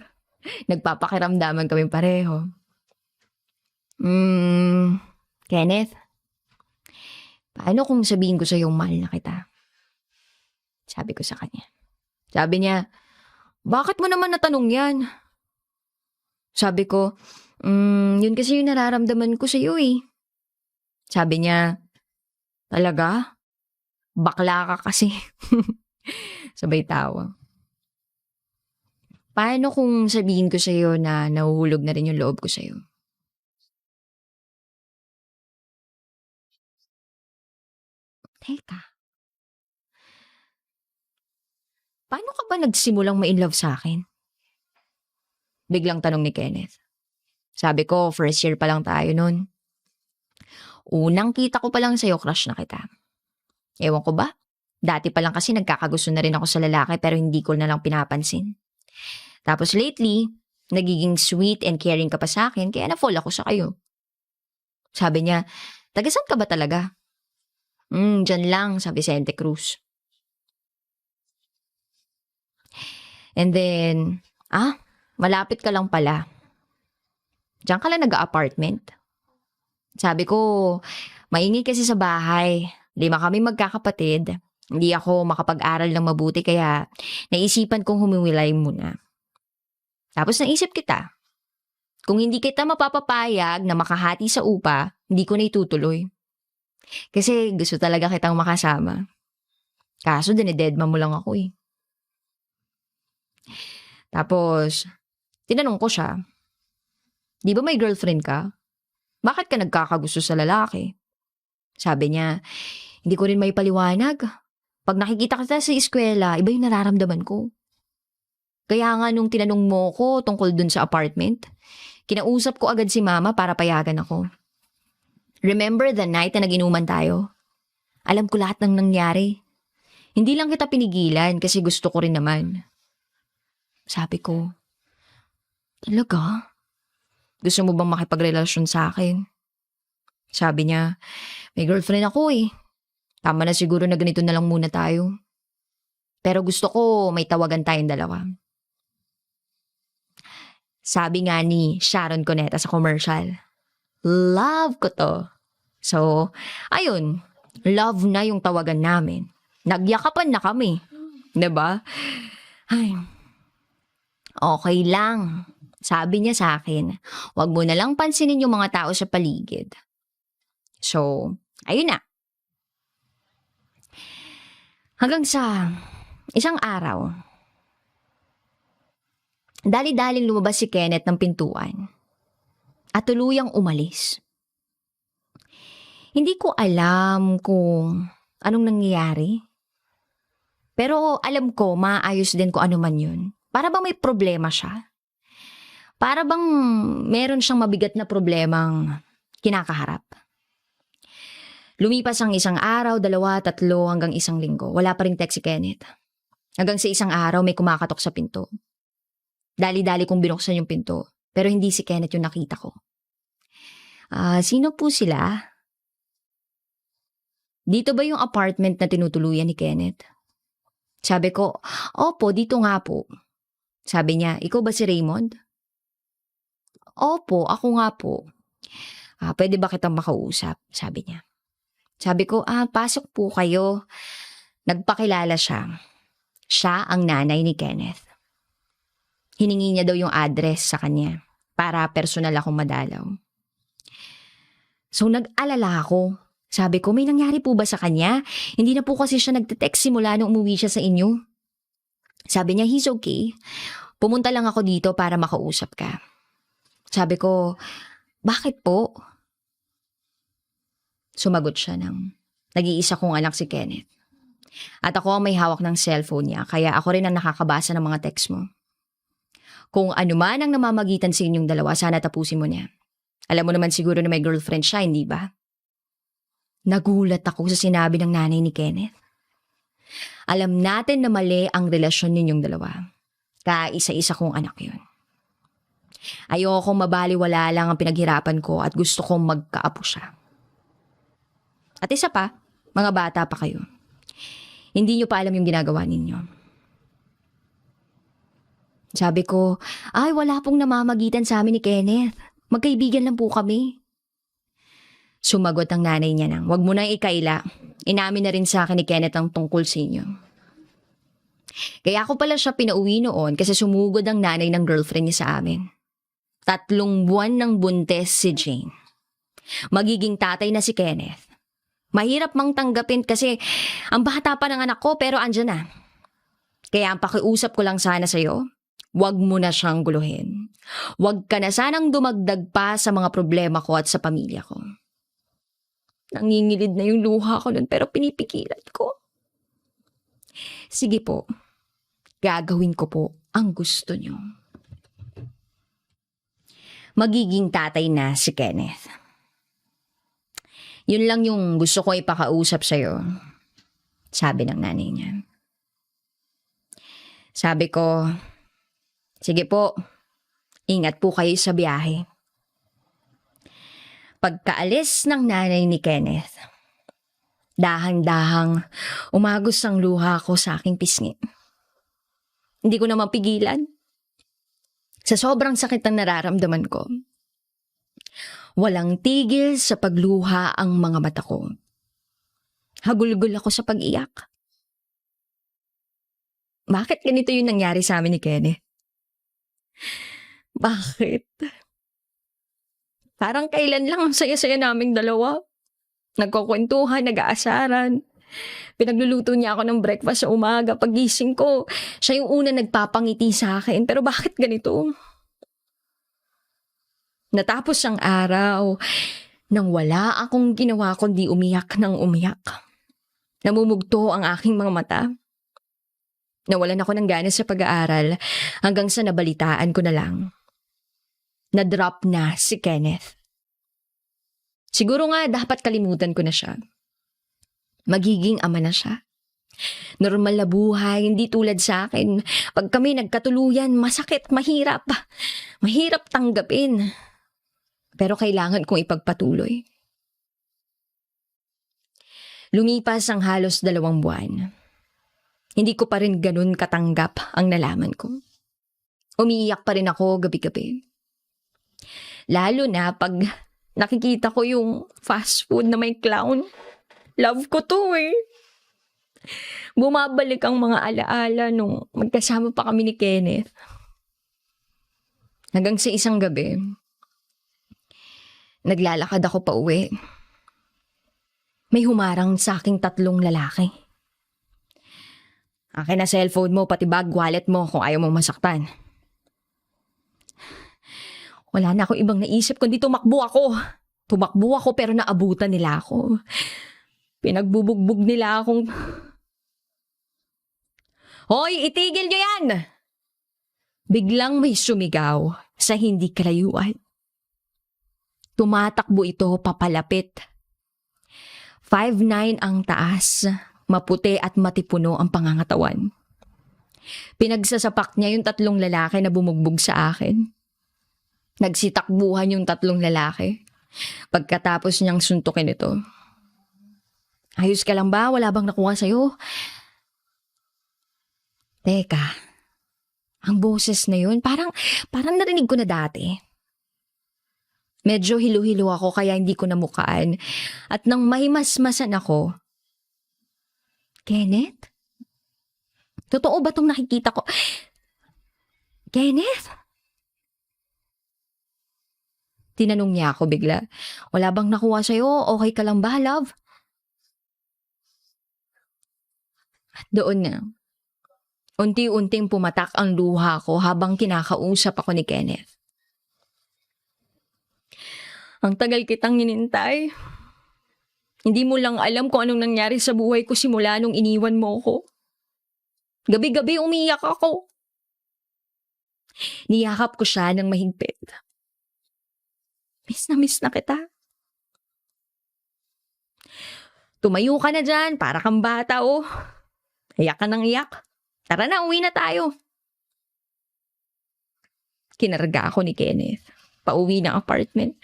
Nagpapakiramdaman kami pareho. Kenneth, paano kung sabihin ko sa'yo mahal na kita? Sabi ko sa kanya. Sabi niya, bakit mo naman natanong yan? Sabi ko, yun kasi yung nararamdaman ko sa'yo eh. Sabi niya, talaga? Bakla ka kasi. Sabay tawa. Paano kung sabihin ko sa'yo na nahuhulog na rin yung loob ko sa'yo? Teka, paano ka ba nagsimulang ma-inlove sa akin? Biglang tanong ni Kenneth. Sabi ko, first year pa lang tayo nun. Unang kita ko pa lang sa'yo, crush na kita. Ewan ko ba? Dati pa lang kasi nagkakagusto na rin ako sa lalaki pero hindi ko na lang pinapansin. Tapos lately, nagiging sweet and caring ka pa sa akin kaya na-fall ako sa kayo. Sabi niya, tagasan ka ba talaga? Dyan lang sa Vicente Cruz. And then, malapit ka lang pala. Diyan ka lang nag-apartment. Sabi ko, maingay kasi sa bahay. 5 kami magkakapatid. Hindi ako makapag-aral ng mabuti kaya naisipan kong humiwalay muna. Tapos naisip kita, kung hindi kita mapapapayag na makahati sa upa, hindi ko na itutuloy. Kasi gusto talaga kitang makasama. Kaso dinededma mo lang ako eh. Tapos, tinanong ko siya, di ba may girlfriend ka? Bakit ka nagkakagusto sa lalaki? Sabi niya, hindi ko rin may paliwanag. Pag nakikita kita sa eskwela, iba yung nararamdaman ko. Kaya nga nung tinanong mo ko tungkol dun sa apartment, kinausap ko agad si mama para payagan ako. Remember the night na nag-inuman tayo? Alam ko lahat ng nangyari. Hindi lang kita pinigilan kasi gusto ko rin naman. Sabi ko, talaga? Gusto mo bang makipagrelasyon sa akin? Sabi niya, may girlfriend ako eh. Tama na siguro na ganito na lang muna tayo. Pero gusto ko may tawagan tayong dalawa. Sabi nga ni Sharon Cuneta sa commercial, love ko to. So, ayun, love na yung tawagan namin. Nagyakapan na kami. 'Di ba? Ay, okay lang. Sabi niya sa akin, wag mo na lang pansinin yung mga tao sa paligid. So, ayun na. Hanggang sa isang araw, dali-daling lumabas si Kenneth ng pintuan at tuluyang umalis. Hindi ko alam kung anong nangyayari. Pero alam ko, maayos din kung ano man yun. Para bang may problema siya? Para bang meron siyang mabigat na problemang kinakaharap? Lumipas ang 1 araw, 2, 3, hanggang 1 linggo. Wala pa ring text si Kenneth. Hanggang sa 1 araw may kumakatok sa pinto. Dali-dali kong binuksan yung pinto. Pero hindi si Kenneth yung nakita ko. Sino po sila? Dito ba yung apartment na tinutuluyan ni Kenneth? Sabi ko, opo, dito nga po. Sabi niya, ikaw ba si Raymond? Opo, ako nga po. Pwede ba kitang makausap? Sabi niya. Sabi ko, pasok po kayo. Nagpakilala siya. Siya ang nanay ni Kenneth. Hiningi niya daw yung address sa kanya para personal akong madalaw. So nag-alala ako. Sabi ko, may nangyari po ba sa kanya? Hindi na po kasi siya nagte-text simula nung umuwi siya sa inyo. Sabi niya, he's okay. Pumunta lang ako dito para makausap ka. Sabi ko, bakit po? Sumagot siya ng, nag-iisa kong anak si Kenneth. At ako ang may hawak ng cellphone niya, kaya ako rin ang nakakabasa ng mga text mo. Kung ano man ang namamagitan sa inyong dalawa, sana tapusin mo niya. Alam mo naman siguro na may girlfriend siya, hindi ba? Nagulat ako sa sinabi ng nanay ni Kenneth. Alam natin na mali ang relasyon ninyong dalawa. Kaisa-isa kong anak yun. Ayokong mabaliwala lang ang pinaghirapan ko at gusto kong magkaapo siya. At isa pa, mga bata pa kayo. Hindi niyo pa alam yung ginagawa ninyo. Sabi ko, wala pong namamagitan sa amin ni Kenneth. Magkaibigan lang po kami. Sumagot ang nanay niya nang, wag mo nang ikaila. Inamin na rin sa akin ni Kenneth ang tungkol sa inyo. Kaya ako pala siya pinauwi noon kasi sumugod ang nanay ng girlfriend niya sa amin. 3 buwan ng buntes si Jane. Magiging tatay na si Kenneth. Mahirap mang tanggapin kasi ang bata pa ng anak ko pero andyan na. Kaya ang pakiusap ko lang sana sa'yo, huwag mo na siyang guluhin. Huwag ka na sanang dumagdag pa sa mga problema ko at sa pamilya ko. Nangingilid na yung luha ko nun pero pinipigilan ko. Sige po, gagawin ko po ang gusto niyo. Magiging tatay na si Kenneth. Yun lang yung gusto ko ipakausap sa'yo, sabi ng nanay niya. Sabi ko, sige po, ingat po kayo sa biyahe. Pagkaalis ng nanay ni Kenneth, dahang-dahang umagos ang luha ko sa aking pisngi. Hindi ko na mapigilan. Sa sobrang sakit na nararamdaman ko, walang tigil sa pagluha ang mga mata ko. Hagulgul ako sa pag-iyak. Bakit ganito yung nangyari sa amin ni Kenneth? Bakit? Parang kailan lang ang saya-saya naming dalawa. Nagkukwentuhan, nag-aasaran. Pinagluluto niya ako ng breakfast sa umaga. Pagising ko, siya yung una nagpapangiti sa akin. Pero bakit ganito? Natapos ang araw nang wala akong ginawa kundi umiyak ng umiyak. Namumugto ang aking mga mata. Nawalan ako ng gana sa pag-aaral hanggang sa nabalitaan ko na lang. Na-drop na si Kenneth. Siguro nga dapat kalimutan ko na siya. Magiging ama na siya. Normal na buhay, hindi tulad sa akin. Pag kami nagkatuluyan, masakit, mahirap. Mahirap tanggapin. Pero kailangan kong ipagpatuloy. Lumipas ang halos 2 buwan. Hindi ko pa rin ganun katanggap ang nalaman ko. Umiiyak pa rin ako gabi-gabi. Lalo na pag nakikita ko yung fast food na may clown. Love ko to eh. Bumabalik ang mga alaala nung magkasama pa kami ni Kenneth. Hanggang sa isang gabi, naglalakad ako pa uwi. May humarang sa aking 3 lalaki. Akin na cellphone mo, pati bag, wallet mo kung ayaw mong masaktan. Wala na akong ibang naisip kundi tumakbo ako. Tumakbo ako pero naabutan nila ako. Pinagbubugbog nila akong... Hoy, itigil nyo yan! Biglang may sumigaw sa hindi kalayuan. Tumatakbo ito papalapit. 5'9" ang taas, maputi at matipuno ang pangangatawan. Pinagsasapak niya yung 3 lalaki na bumugbog sa akin. Nagsitakbuhan yung 3 lalaki. Pagkatapos niyang suntukin ito. Ayos ka lang ba? Wala bang nakuha sa'yo? Teka, ang boses na yun, parang narinig ko na dati. Medyo hilo-hilo ako kaya hindi ko namukaan. At nang mahimasmasan ako, Kenneth? Totoo ba itong nakikita ko? Kenneth? Tinanong niya ako bigla. Wala bang nakuha sa'yo? Okay ka lang ba, love? At doon na. Unti-unting pumatak ang luha ko habang kinakausap ako ni Kenneth. Ang tagal kitang hinintay. Hindi mo lang alam kung anong nangyari sa buhay ko simula nung iniwan mo ko. Gabi-gabi umiyak ako. Niyakap ko siya ng mahigpit. Miss na kita. Tumayo ka na dyan, para kang bata oh. Iyak ka ng iyak. Tara na, uwi na tayo. Kinarga ako ni Kenneth. Pauwi ng apartment.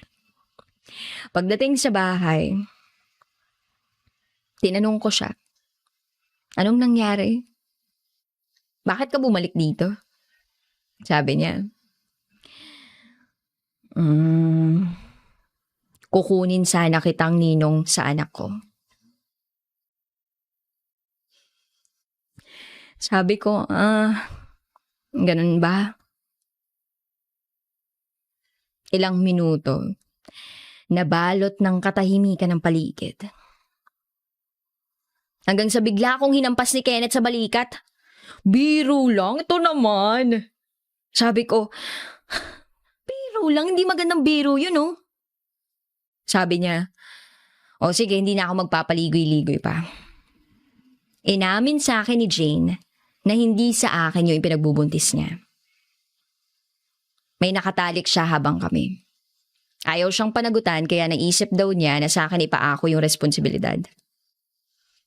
Pagdating sa bahay, tinanong ko siya, anong nangyari? Bakit ka bumalik dito? Sabi niya, kukunin sana kitang ninong sa anak ko. Sabi ko, ganun ba? Ilang minuto, nabalot ng katahimikan ng paligid. Hanggang sa bigla akong hinampas ni Kenneth sa balikat. Biro lang, ito naman. Sabi ko, biro lang, hindi magandang biro yun oh. Sabi niya, o sige, hindi na ako magpapaligoy-ligoy pa. Inamin sa akin ni Jane na hindi sa akin yung pinagbubuntis niya. May nakatalik siya habang kami. Ayaw siyang panagutan kaya naisip daw niya na sa akin ipaako yung responsibilidad.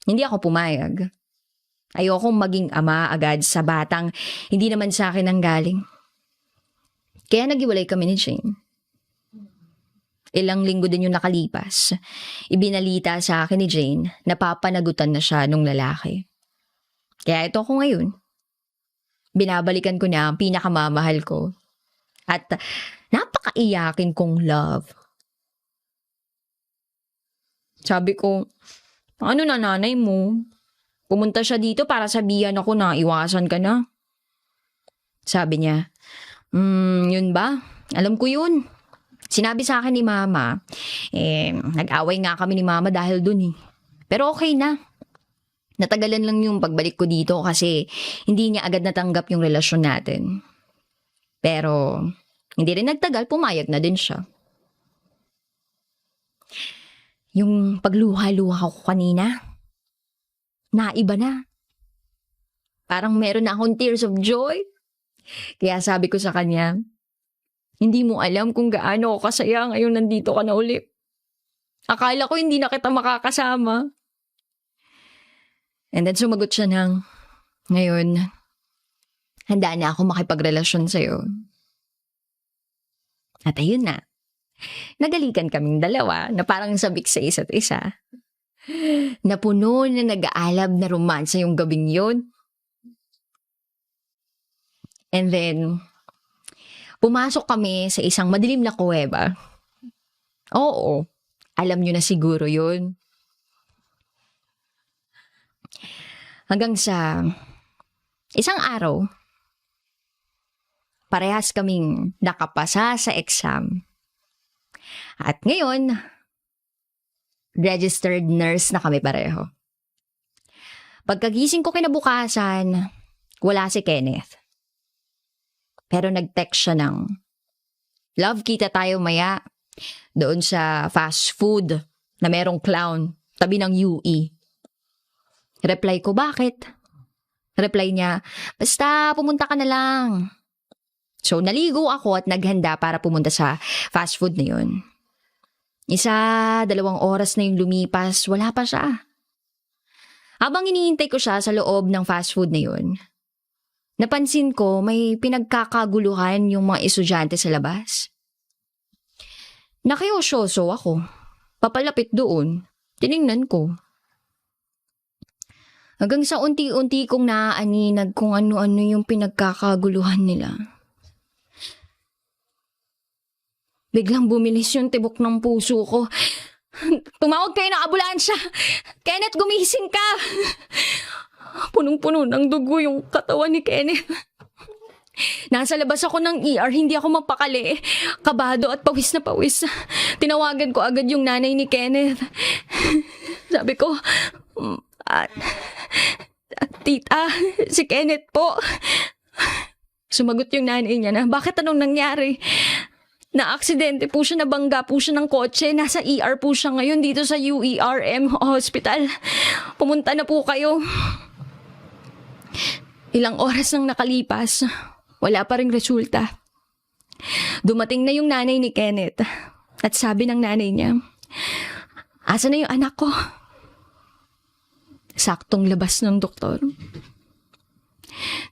Hindi ako pumayag. Ayokong maging ama agad sa batang hindi naman sa akin ang galing. Kaya naghiwalay kami ni Jane. Ilang linggo din yung nakalipas. Ibinalita sa akin ni Jane na papanagutan na siya nung lalaki. Kaya ito ako ngayon. Binabalikan ko na ang pinakamamahal ko. At napakaiyakin kong love. Sabi ko, ano na nanay mo? Pumunta siya dito para sabihan ako na iwasan ka na. Sabi niya, yun ba? Alam ko yun. Sinabi sa akin ni Mama, nag-away nga kami ni Mama dahil dun eh. Pero okay na. Natagalan lang yung pagbalik ko dito kasi hindi niya agad natanggap yung relasyon natin. Pero hindi rin nagtagal, pumayag na din siya. Yung pagluha-luha ko kanina, naiba na. Parang meron na akong tears of joy. Kaya sabi ko sa kanya, hindi mo alam kung gaano ako kasaya ngayon nandito ka na uli. Akala ko hindi na kita makakasama. And then sumagot siya ng, ngayon, handa na ako makipagrelasyon sa'yo. At ayun na. Nagalikan kaming dalawa na parang sabik sa isa't isa. Napuno na nag-aalab na romansa yung gabing yun. And then, pumasok kami sa isang madilim na kuweba. Oo, alam nyo na siguro yun. Hanggang sa isang araw, parehas kaming nakapasa sa exam. At ngayon, registered nurse na kami pareho. Pagkagising ko kinabukasan, wala si Kenneth. Pero nag-text siya ng, love, kita tayo maya doon sa fast food na merong clown tabi ng UE. Reply ko, bakit? Reply niya, basta pumunta ka na lang. So naligo ako at naghanda para pumunta sa fast food na yun. 1-2 oras na yung lumipas, wala pa siya. Habang iniintay ko siya sa loob ng fast food na yun, napansin ko may pinagkakaguluhan yung mga estudyante sa labas. Nakiusyoso ako. Papalapit doon. Tiningnan ko. Hanggang sa unti-unti kong naaaninag kung ano-ano yung pinagkakaguluhan nila. Biglang bumilis yung tibok ng puso ko. Tumawag kayo ng ambulansya! Kenneth, gumising ka! Punong-puno ng dugo yung katawan ni Kenneth. Nasa labas ako ng ER, hindi ako mapakali. Kabado at pawis na pawis. Tinawagan ko agad yung nanay ni Kenneth. Sabi ko, tita, si Kenneth po. Sumagot yung nanay niya na, bakit anong nangyari? Na-aksidente po siya, nabangga po siya ng kotse. Nasa ER po siya ngayon dito sa UERM Hospital. Pumunta na po kayo. Ilang oras nang nakalipas, wala pa ring resulta. Dumating na yung nanay ni Kenneth at sabi ng nanay niya, asa na yung anak ko? Saktong labas ng doktor.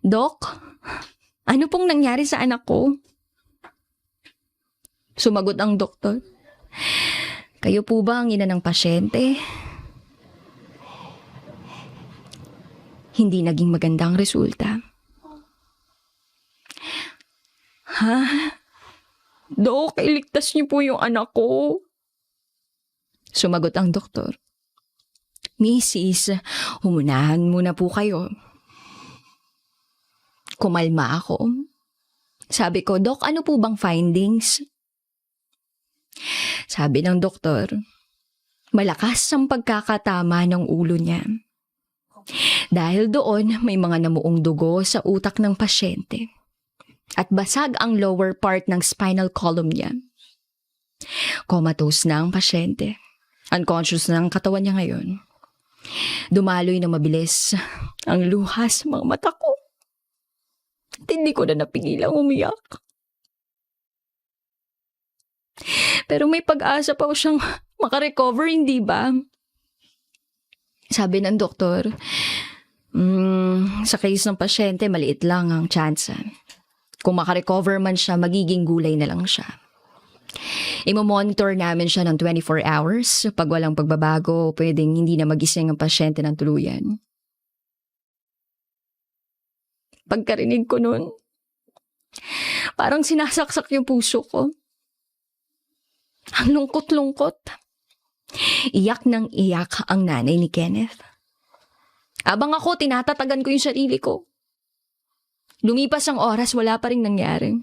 Dok, ano pong nangyari sa anak ko? Sumagot ang doktor, kayo po ba ang ina ng pasyente? Hindi naging magandang resulta. Ha? Dok, iligtas niyo po yung anak ko. Sumagot ang doktor. Mrs., humunahan muna po kayo. Kumalma ako. Sabi ko, Dok, ano po bang findings? Sabi ng doktor, malakas ang pagkakatama ng ulo niya. Dahil doon, may mga namuong dugo sa utak ng pasyente at basag ang lower part ng spinal column niya. Comatose na ang pasyente. Unconscious na ang katawan niya ngayon. Dumaloy na mabilis ang luha sa mga mata ko. At hindi ko na napigilang umiyak. Pero may pag-asa pa siyang makarecover, hindi ba? Sabi ng doktor, sa case ng pasyente, maliit lang ang chance. Kung makarecover man siya, magiging gulay na lang siya. Imo-monitor namin siya ng 24 hours. Pag walang pagbabago, pwedeng hindi na magising ang pasyente ng tuluyan. Pagkarinig ko nun, parang sinasaksak yung puso ko. Ang lungkot-lungkot. Iyak ng iyak ang nanay ni Kenneth. Abang ako, tinatatagan ko yung sarili ko. Lumipas ang oras, wala pa rin nangyari.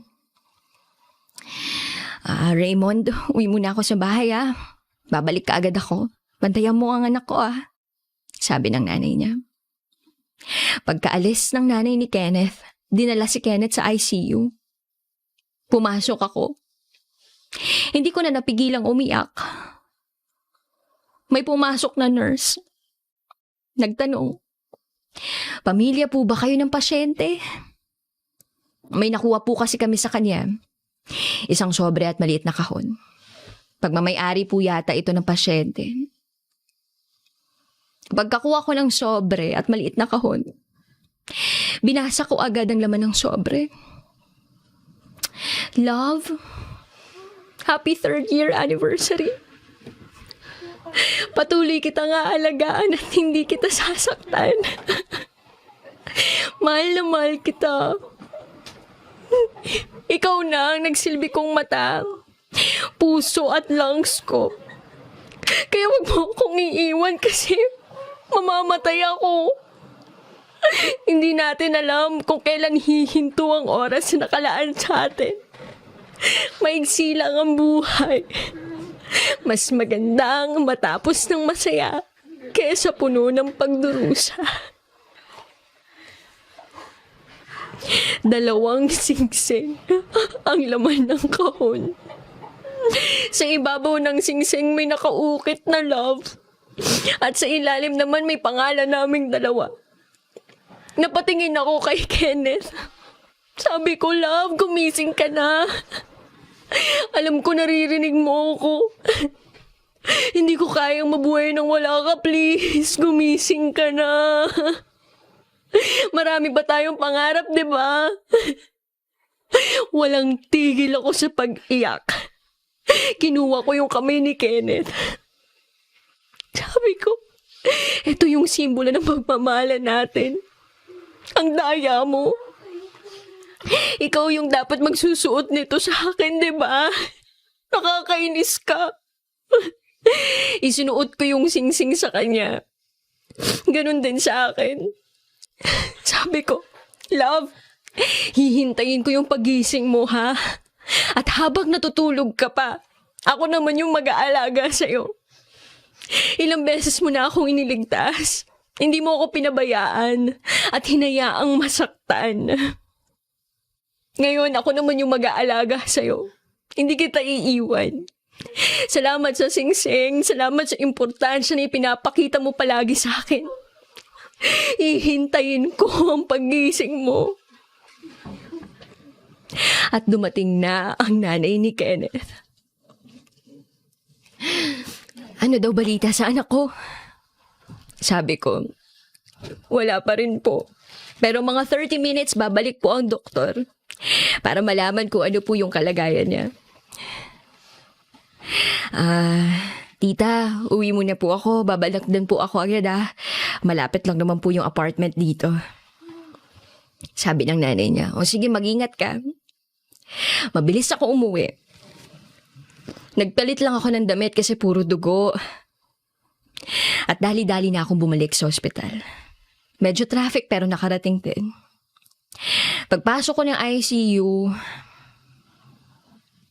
Raymond, uwi muna ako sa bahay Babalik ka agad ako. Bantayan mo ang anak ko Sabi ng nanay niya. Pagkaalis ng nanay ni Kenneth, dinala si Kenneth sa ICU. Pumasok ako. Hindi ko na napigilang umiyak. May pumasok na nurse. Nagtanong, "Pamilya po ba kayo ng pasyente?" May nakuha po kasi kami sa kanya. Isang sobre at maliit na kahon. Pagmamay-ari po yata ito ng pasyente. Pagkakuha ko ng sobre at maliit na kahon, binasa ko agad ang laman ng sobre. "Love, happy 3rd year anniversary. Patuloy kitang aalagaan at hindi kita sasaktan. Mahal na mahal kita. Ikaw na ang nagsilbi kong mata, puso at lungs ko. Kaya wag mo akong iiwan kasi mamamatay ako. Hindi natin alam kung kailan hihinto ang oras na nakalaan sa atin. Maigsi lang ang buhay. Mas magandang matapos ng masaya kaysa puno ng pagdurusa." 2 singsing ang laman ng kahon. Sa ibabaw ng singsing may nakaukit na love. At sa ilalim naman may pangalan naming 2. Napatingin ako kay Kenneth. Sabi ko, "Love, gumising ka na. Alam ko naririnig mo ako. Hindi ko kayang mabuhay nang wala ka. Please, gumising ka na. Marami ba tayong pangarap, di ba?" Walang tigil ako sa pag-iyak. Kinuha ko yung kamay ni Kenneth. Sabi ko, "Ito yung simbolo ng pagmamahalan natin. Ang daya mo. Ikaw yung dapat magsusuot nito sa akin, di ba? Nakakainis ka." Isinuot ko yung singsing sa kanya. Ganon din sa akin. Sabi ko, "Love, hihintayin ko yung pagising mo, ha? At habang natutulog ka pa, ako naman yung mag-aalaga sa'yo. Ilang beses mo na akong iniligtas. Hindi mo ako pinabayaan at hinayaang masaktan. Ngayon, ako naman yung mag-aalaga sa'yo. Hindi kita iiwan. Salamat sa singsing. Salamat sa importansya na ipinapakita mo palagi sa akin. Hihintayin ko ang pagising mo." At dumating na ang nanay ni Kenneth. "Ano daw balita sa anak ko?" Sabi ko, "Wala pa rin po. Pero mga 30 minutes babalik po ang doktor para malaman kung ano po yung kalagayan niya." "Tita, uwi muna po ako. Babalak din po ako agad Malapit lang naman po yung apartment dito." Sabi ng nanay niya, "O sige, mag-ingat ka." Mabilis ako umuwi. Nagpalit lang ako ng damit kasi puro dugo. At dali-dali na akong bumalik sa ospital. Medyo traffic pero nakarating din. Pagpasok ko ng ICU,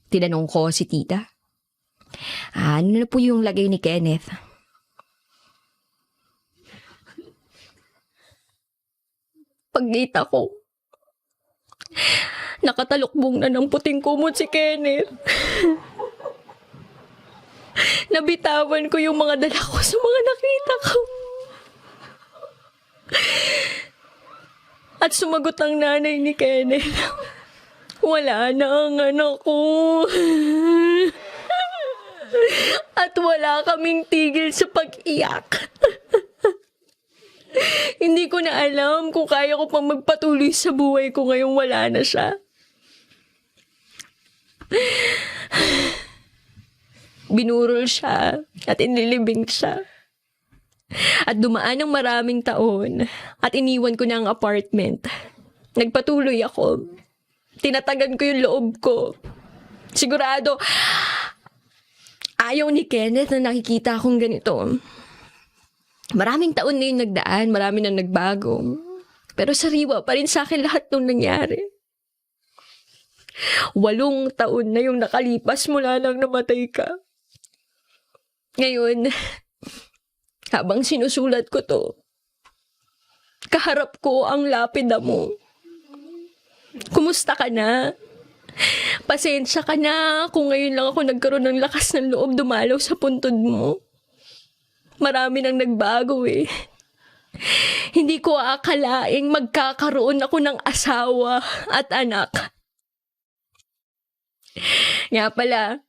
tinanong ko si tita, "Ano na po yung lagay ni Kenneth?" Pagkita ko, nakatalukbong na ng puting kumot si Kenneth. Nabitawan ko yung mga dala ko sa mga nakita ko. At sumagot ang nanay ni Kenneth. Wala na ang anak ko. At wala kaming tigil sa pag-iyak. Hindi ko na alam kung kaya ko pang magpatuloy sa buhay ko ngayong wala na siya. Binurol siya at inilibing siya. At dumaan ng maraming taon at iniwan ko na ang apartment. Nagpatuloy ako. Tinatagan ko yung loob ko. Sigurado, ayaw ni Kenneth na nakikita akong ganito. Maraming taon na yung nagdaan, marami na nagbago. Pero sariwa pa rin sa akin lahat nung nangyari. 8 taon na yung nakalipas mula nang namatay ka. Ngayon, habang sinusulat ko to, kaharap ko ang lapida mo. Kumusta ka na? Pasensya ka na kung ngayon lang ako nagkaroon ng lakas ng loob dumalaw sa puntod mo. Marami nang nagbago eh. Hindi ko akalaing magkakaroon ako ng asawa at anak. Nga pala,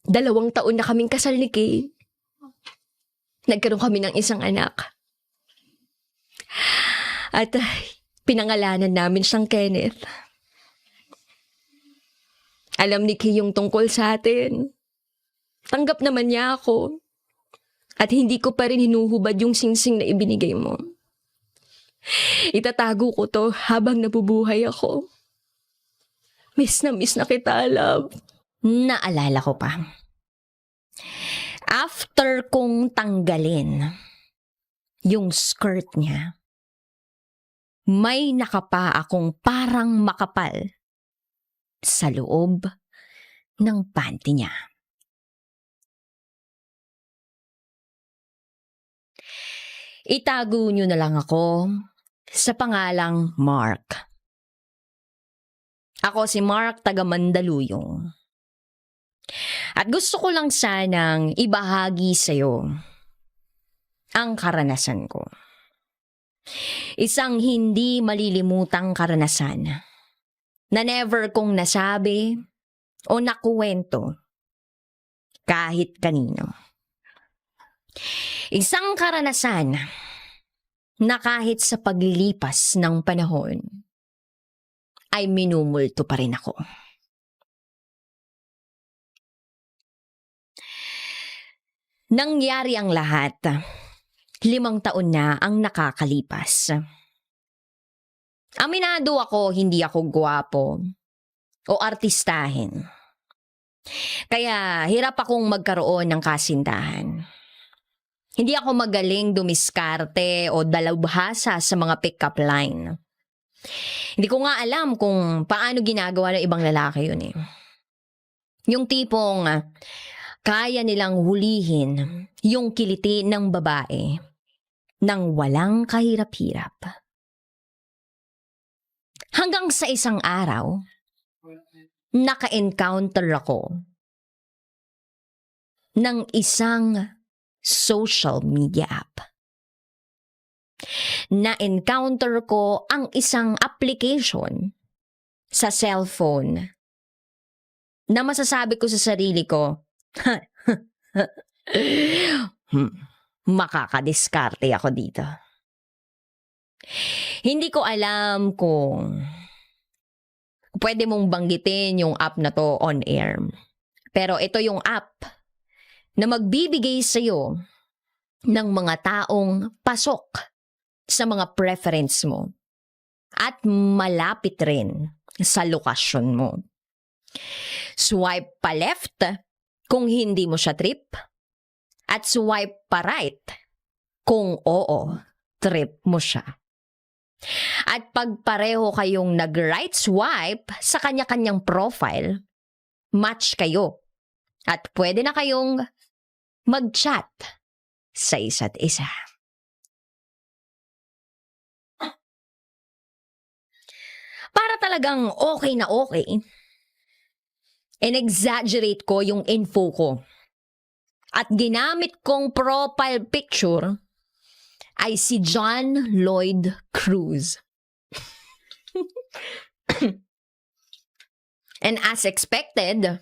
2 taon na kaming kasal ni Kay. Nagkaroon kami ng isang anak. At pinangalanan namin siyang Kenneth. Alam ni Kay yung tungkol sa atin. Tanggap naman niya ako. At hindi ko pa rin hinuhubad yung singsing na ibinigay mo. Itatago ko to habang nabubuhay ako. Miss na kita, love. Naalala ko pa. After kong tanggalin yung skirt niya, may nakapa akong parang makapal sa loob ng panty niya. Itago niyo na lang ako sa pangalang Mark. Ako si Mark, taga Mandaluyong. At gusto ko lang sanang ibahagi sa'yo ang karanasan ko. Isang hindi malilimutang karanasan na never kong nasabi o nakuwento kahit kanino. Isang karanasan na kahit sa paglilipas ng panahon ay minumulto pa rin ako. Nangyari ang lahat. 5 taon na ang nakakalipas. Aminado ako, hindi ako gwapo o artistahin. Kaya hirap akong magkaroon ng kasintahan. Hindi ako magaling dumiskarte o dalubhasa sa mga pick-up line. Hindi ko nga alam kung paano ginagawa ng ibang lalaki yun eh. Yung tipong kaya nilang hulihin yung kiliti ng babae nang walang kahirap-hirap. Hanggang sa isang araw, naka-encounter ako ng isang social media app. Na-encounter ko ang isang application sa cellphone na masasabi ko sa sarili ko, makakadiskarte ako dito. Hindi ko alam kung pwede mong banggitin yung app na to on air. Pero ito yung app na magbibigay sa'yo ng mga taong pasok sa mga preference mo at malapit rin sa lokasyon mo. Swipe pa left kung hindi mo siya trip at swipe pa right kung oo, trip mo siya. At pag pareho kayong nag-right swipe sa kanya-kanyang profile, match kayo at pwede na kayong mag-chat sa isa't isa. Para talagang okay na okay, in-exaggerate ko yung info ko. At ginamit kong profile picture ay si John Lloyd Cruz. And as expected,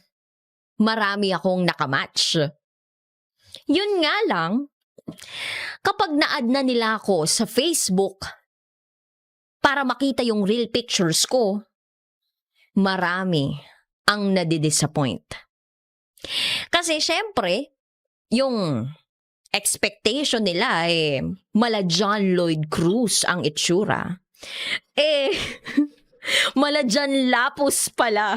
marami akong nakamatch. Yun nga lang, kapag na-add na nila ako sa Facebook para makita yung real pictures ko, marami ang nadidisappoint. Kasi syempre, yung expectation nila mala John Lloyd Cruz ang itsura. Mala John Lapus pala.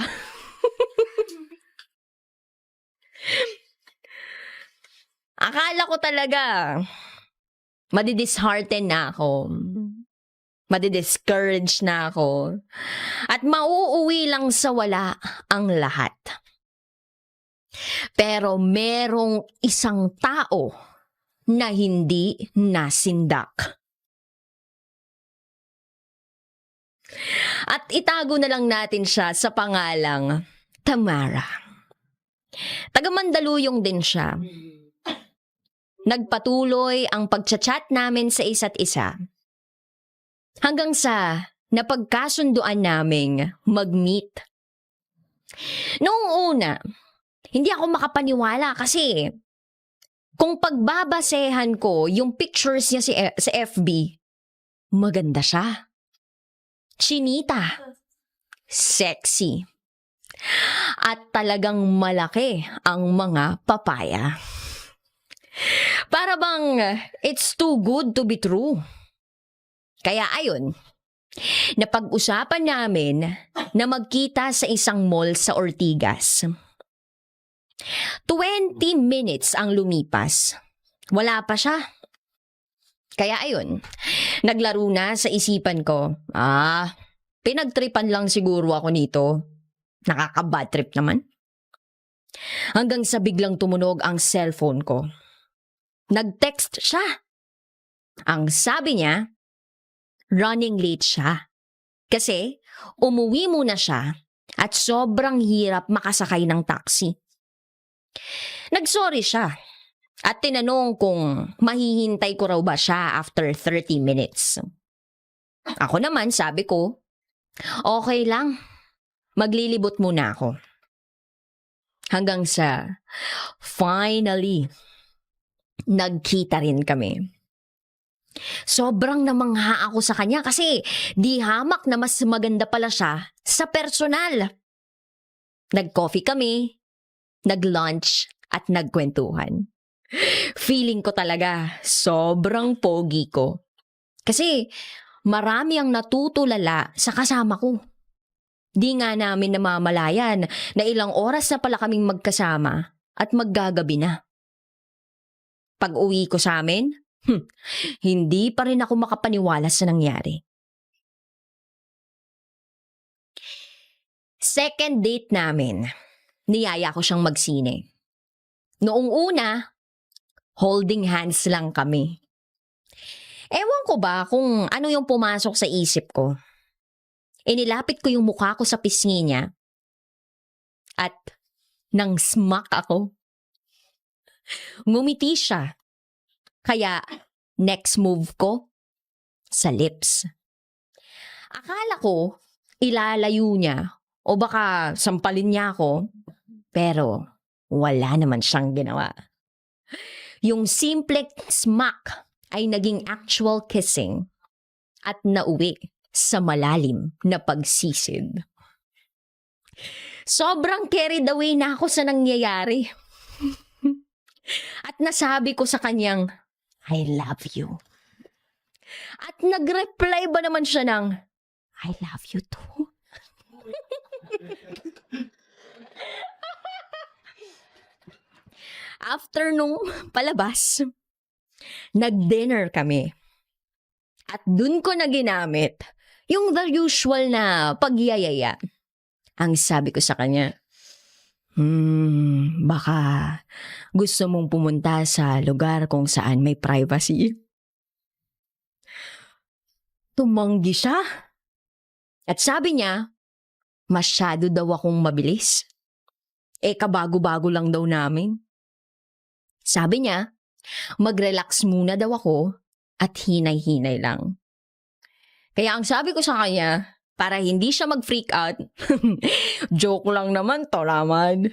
Akala ko talaga madidishearten na ako. Madidiscourage na ako. At mauuwi lang sa wala ang lahat. Pero merong isang tao na hindi nasindak. At itago na lang natin siya sa pangalang Tamara. Taga Mandaluyong din siya. Nagpatuloy ang pagchat-chat namin sa isa't isa. Hanggang sa napagkasunduan naming mag-meet. Noong una, hindi ako makapaniwala kasi kung pagbabasehan ko yung pictures niya sa FB, maganda siya. Chinita. Sexy. At talagang malaki ang mga papaya. Para bang it's too good to be true. Kaya ayun, napag-usapan namin na magkita sa isang mall sa Ortigas. 20 minutes ang lumipas. Wala pa siya. Kaya ayun, naglaro na sa isipan ko. Pinagtripan lang siguro ako nito. Nakaka-bad trip naman. Hanggang sa biglang tumunog ang cellphone ko. Nag-text siya. Ang sabi niya, running late siya. Kasi umuwi muna siya at sobrang hirap makasakay ng taxi. Nagsorry siya at tinanong kung mahihintay ko raw ba siya after 30 minutes. Ako naman sabi ko, okay lang, maglilibot muna ako. Hanggang sa finally, nagkita rin kami. Sobrang namangha ako sa kanya kasi di hamak na mas maganda pala siya sa personal. Nag-coffee kami, nag-lunch at nagkwentuhan. Feeling ko talaga sobrang pogi ko. Kasi marami ang natutulala sa kasama ko. Di nga namin namamalayan na ilang oras na pala kaming magkasama at maggagabi na. Pag uwi ko sa amin, hindi pa rin ako makapaniwala sa nangyari. Second date namin, niyaya ko siyang magsine. Noong una, holding hands lang kami. Ewan ko ba kung ano yung pumasok sa isip ko. Inilapit ko yung mukha ko sa pisngi niya at nang smack ako. Ngumiti siya. Kaya next move ko, sa lips. Akala ko ilalayo niya o baka sampalin niya ako, pero wala naman siyang ginawa. Yung simple smack ay naging actual kissing at nauwi sa malalim na pagsisid. Sobrang carried away na ako sa nangyayari. At nasabi ko sa kanyang, I love you. At nag-reply ba naman siya ng, I love you too. After nung palabas, nag-dinner kami. At dun ko na ginamit yung the usual na pagyayaya. Ang sabi ko sa kanya, baka gusto mong pumunta sa lugar kung saan may privacy. Tumanggi siya. At sabi niya, masyado daw akong mabilis. Kabago-bago lang daw namin. Sabi niya, mag-relax muna daw ako at hinay-hinay lang. Kaya ang sabi ko sa kanya, para hindi siya mag-freak out, joke lang naman to naman.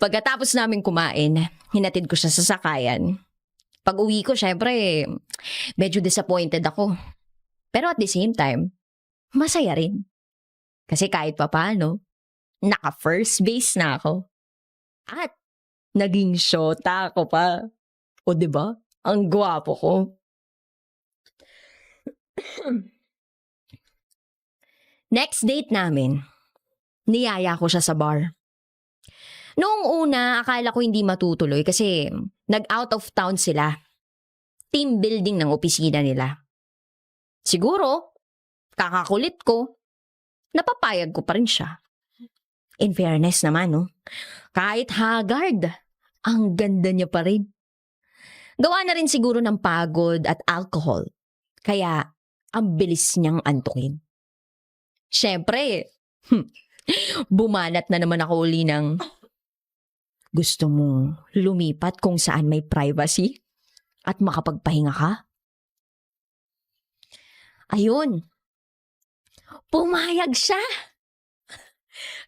Pagkatapos namin kumain, hinatid ko siya sa sakayan. Pag uwi ko, syempre, medyo disappointed ako. Pero at the same time, masaya rin. Kasi kahit papaano, naka-first base na ako. At naging shota ako pa. O diba? Ang gwapo ko. Next date namin, niyaya ko siya sa bar. Noong una, akala ko hindi matutuloy kasi nag-out of town sila. Team building ng opisina nila. Siguro, kakakulit ko, napapayag ko pa rin siya. In fairness naman, no? Kahit haggard, ang ganda niya pa rin. Gawa na rin siguro ng pagod at alcohol. Kaya, ang bilis niyang antukin. Siyempre, bumanat na naman ako uli ng, gusto mo lumipat kung saan may privacy at makapagpahinga ka? Ayun, pumayag siya.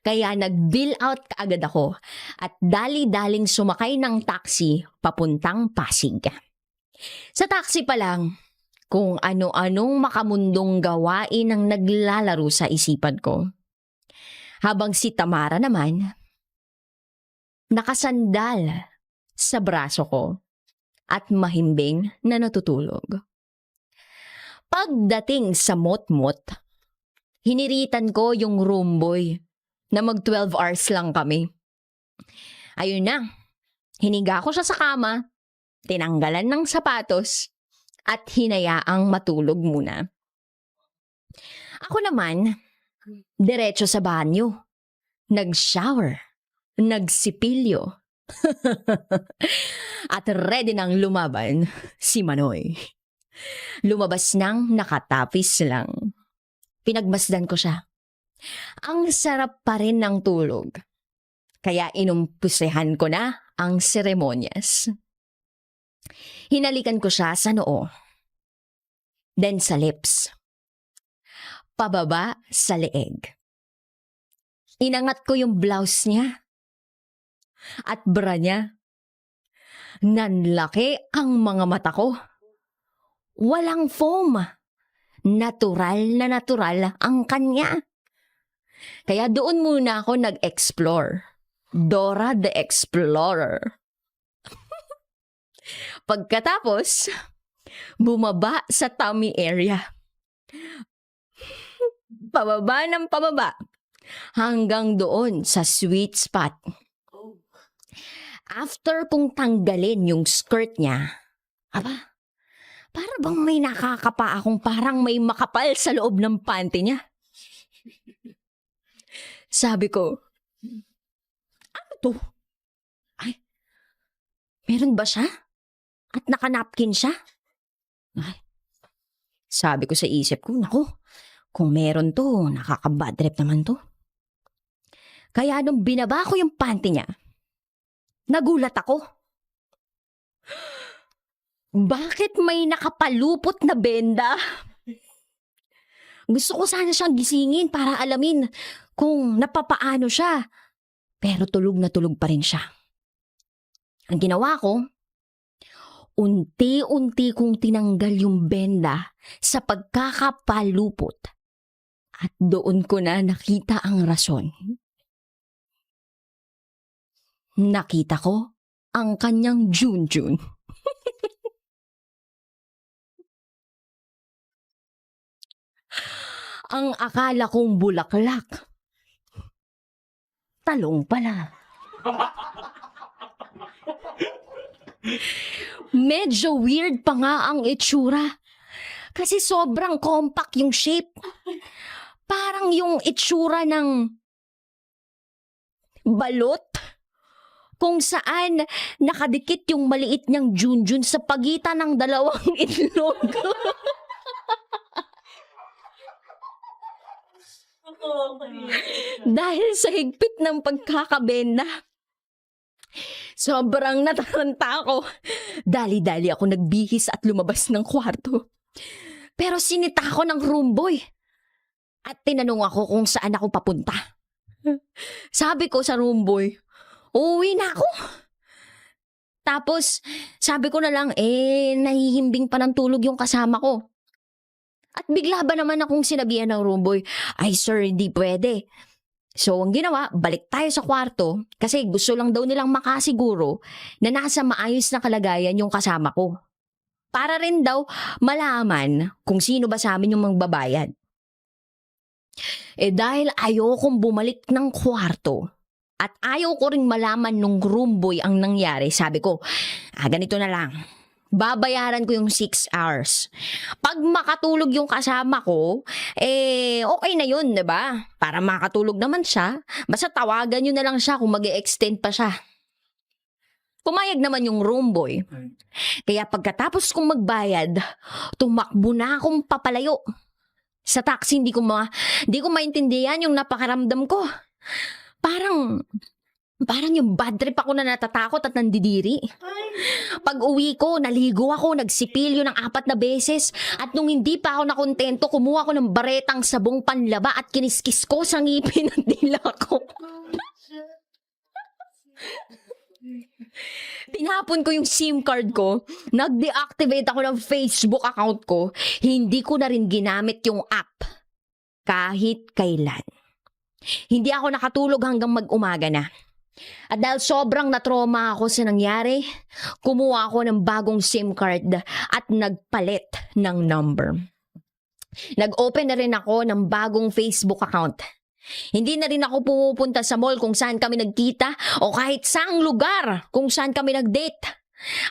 Kaya nag-bill out kaagad ako at dali-daling sumakay ng taxi papuntang Pasig. Sa taxi pa lang, kung ano-anong makamundong gawain ang naglalaro sa isipan ko. Habang si Tamara naman, nakasandal sa braso ko at mahimbing na natutulog. Pagdating sa mot-mot, hiniritan ko yung room boy na mag 12 hours lang kami. Ayun na, hiniga ko siya sa kama, tinanggalan ng sapatos, at hinayaang matulog muna. Ako naman, diretso sa banyo, nag-shower, nagsipilyo, at ready nang lumaban si Manoy. Lumabas nang nakatapis lang. Pinagmasdan ko siya. Ang sarap pa rin ng tulog. Kaya inumpusehan ko na ang seremonyas. Hinalikan ko siya sa noo. Then sa lips. Pababa sa leeg. Inangat ko yung blouse niya. At bra niya. Nanlaki ang mga mata ko. Walang foam. Natural na natural ang kanya. Kaya doon muna ako nag-explore. Dora the Explorer. Pagkatapos, bumaba sa tummy area. Pababa ng pababa. Hanggang doon sa sweet spot. After kong tanggalin yung skirt niya, aba, para bang may nakakapa akong parang may makapal sa loob ng panty niya. Sabi ko, ano to? Ay, meron ba siya? At nakanapkin siya? Ay, sabi ko sa isip ko, naku, kung meron to, nakaka-bad trip naman to. Kaya nung binaba ko yung panty niya, nagulat ako. Bakit may nakapalupot na benda? Gusto ko sana siyang gisingin para alamin kung napapaano siya. Pero tulog na tulog pa rin siya. Ang ginawa ko, unti-unti kong tinanggal yung benda sa pagkakapalupot. At doon ko na nakita ang rason. Nakita ko ang kanyang junjun. Ang akala kong bulaklak. Talong pala. Medyo weird pa nga ang itsura. Kasi sobrang compact yung shape. Parang yung itsura ng balot. Kung saan nakadikit yung maliit niyang junjun sa pagitan ng dalawang itlog. Dahil sa higpit ng pagkakabenda, sobrang nataranta ako. Dali-dali ako nagbihis at lumabas ng kwarto. Pero sinita ako ng room boy. At tinanong ako kung saan ako papunta. Sabi ko sa room boy, uuwi na ako. Tapos, sabi ko na lang, nahihimbing pa ng tulog yung kasama ko. At bigla ba naman akong sinabihan ng room boy, ay sir, hindi pwede. So, ang ginawa, balik tayo sa kwarto kasi gusto lang daw nilang makasiguro na nasa maayos na kalagayan yung kasama ko. Para rin daw malaman kung sino ba sa amin yung magbabayad. Dahil ayokong bumalik ng kwarto at ayaw ko ring malaman nung room boy ang nangyari, sabi ko, ganito na lang. Babayaran ko yung 6 hours. Pag makatulog yung kasama ko, okay na yun, diba? Para makatulog naman siya, basta tawagan nyo na lang siya kung mag-e-extend pa siya. Pumayag naman yung room boy. Kaya pagkatapos kong magbayad, tumakbo na akong papalayo. Sa taxi, hindi ko maintindihan yung napakaramdam ko. Parang yung bad trip ako na natatakot at nandidiri. Pag uwi ko, naligo ako, nagsipilyo ng 4 na beses. At nung hindi pa ako nakontento, kumuha ko ng baretang sabong panlaba at kiniskis ko sa ngipin ng dila ko. Tinapon ko yung SIM card ko, nag-deactivate ako ng Facebook account ko, hindi ko na rin ginamit yung app. Kahit kailan. Hindi ako nakatulog hanggang mag-umaga na. At dahil sobrang na-trauma ako sa nangyari, kumuha ako ng bagong SIM card at nagpalit ng number. Nag-open na rin ako ng bagong Facebook account. Hindi na rin ako pumupunta sa mall kung saan kami nagkita o kahit saang lugar kung saan kami nag-date.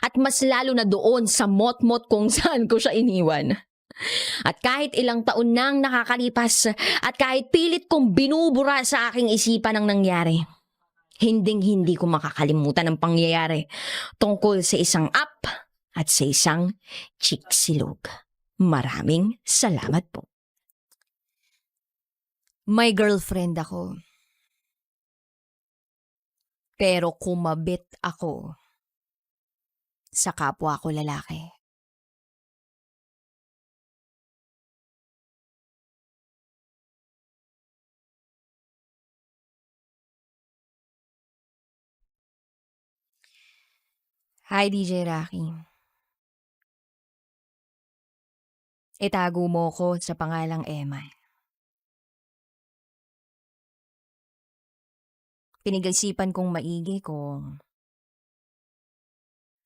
At mas lalo na doon sa mot-mot kung saan ko siya iniwan. At kahit ilang taon nang nakakalipas at kahit pilit kong binubura sa aking isipan ang nangyari, hinding-hindi ko makakalimutan ang pangyayari tungkol sa isang app at sa isang chiksilog. Maraming salamat po. May girlfriend ako. Pero kumabit ako sa kapwa ko lalaki. Hi, DJ Rocky. Itago mo ko sa pangalang Emma. Pinag-isipan kong maigi kung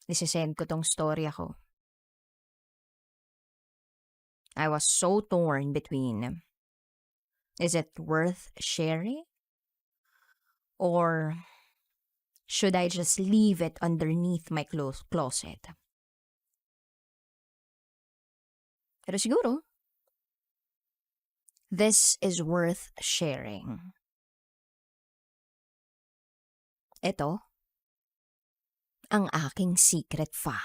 isesend ko tong story ako. I was so torn between, is it worth sharing? Or should I just leave it underneath my closet? Pero siguro, this is worth sharing. Ito, ang aking secret file.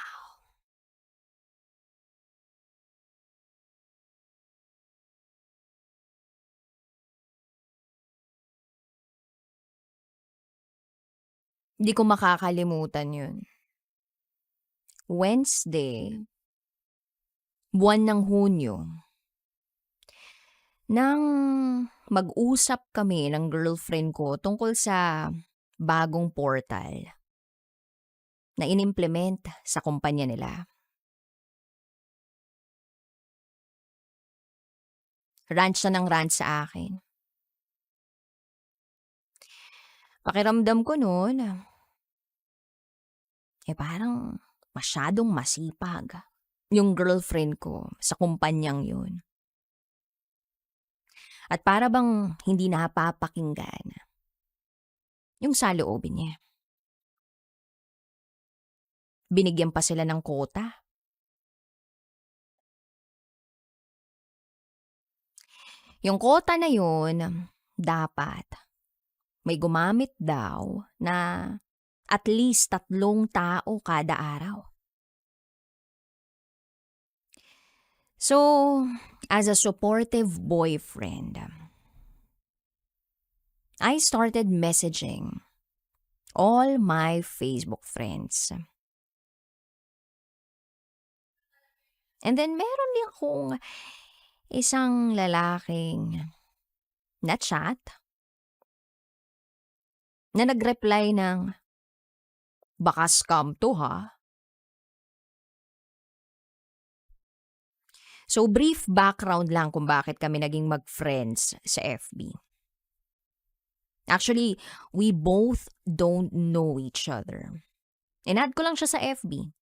Di ko makakalimutan yun. Wednesday, buwan ng Hunyo, nang mag-usap kami ng girlfriend ko tungkol sa bagong portal na inimplement sa kumpanya nila. Rant siya ng rant sa akin. Pakiramdam ko noon, parang masyadong masipag yung girlfriend ko sa kumpanyang yun. At para bang hindi napapakinggan yung saloobin niya. Binigyan pa sila ng quota. Yung quota na yun, dapat may gumamit daw na at least 3 tao kada araw. So, as a supportive boyfriend, I started messaging all my Facebook friends. And then meron din akong isang lalaking na-chat na nag-reply ng, "Baka scam 'to ha." So brief background lang kung bakit kami naging mag-friends sa FB. Actually, we both don't know each other. In-add ko lang siya sa FB.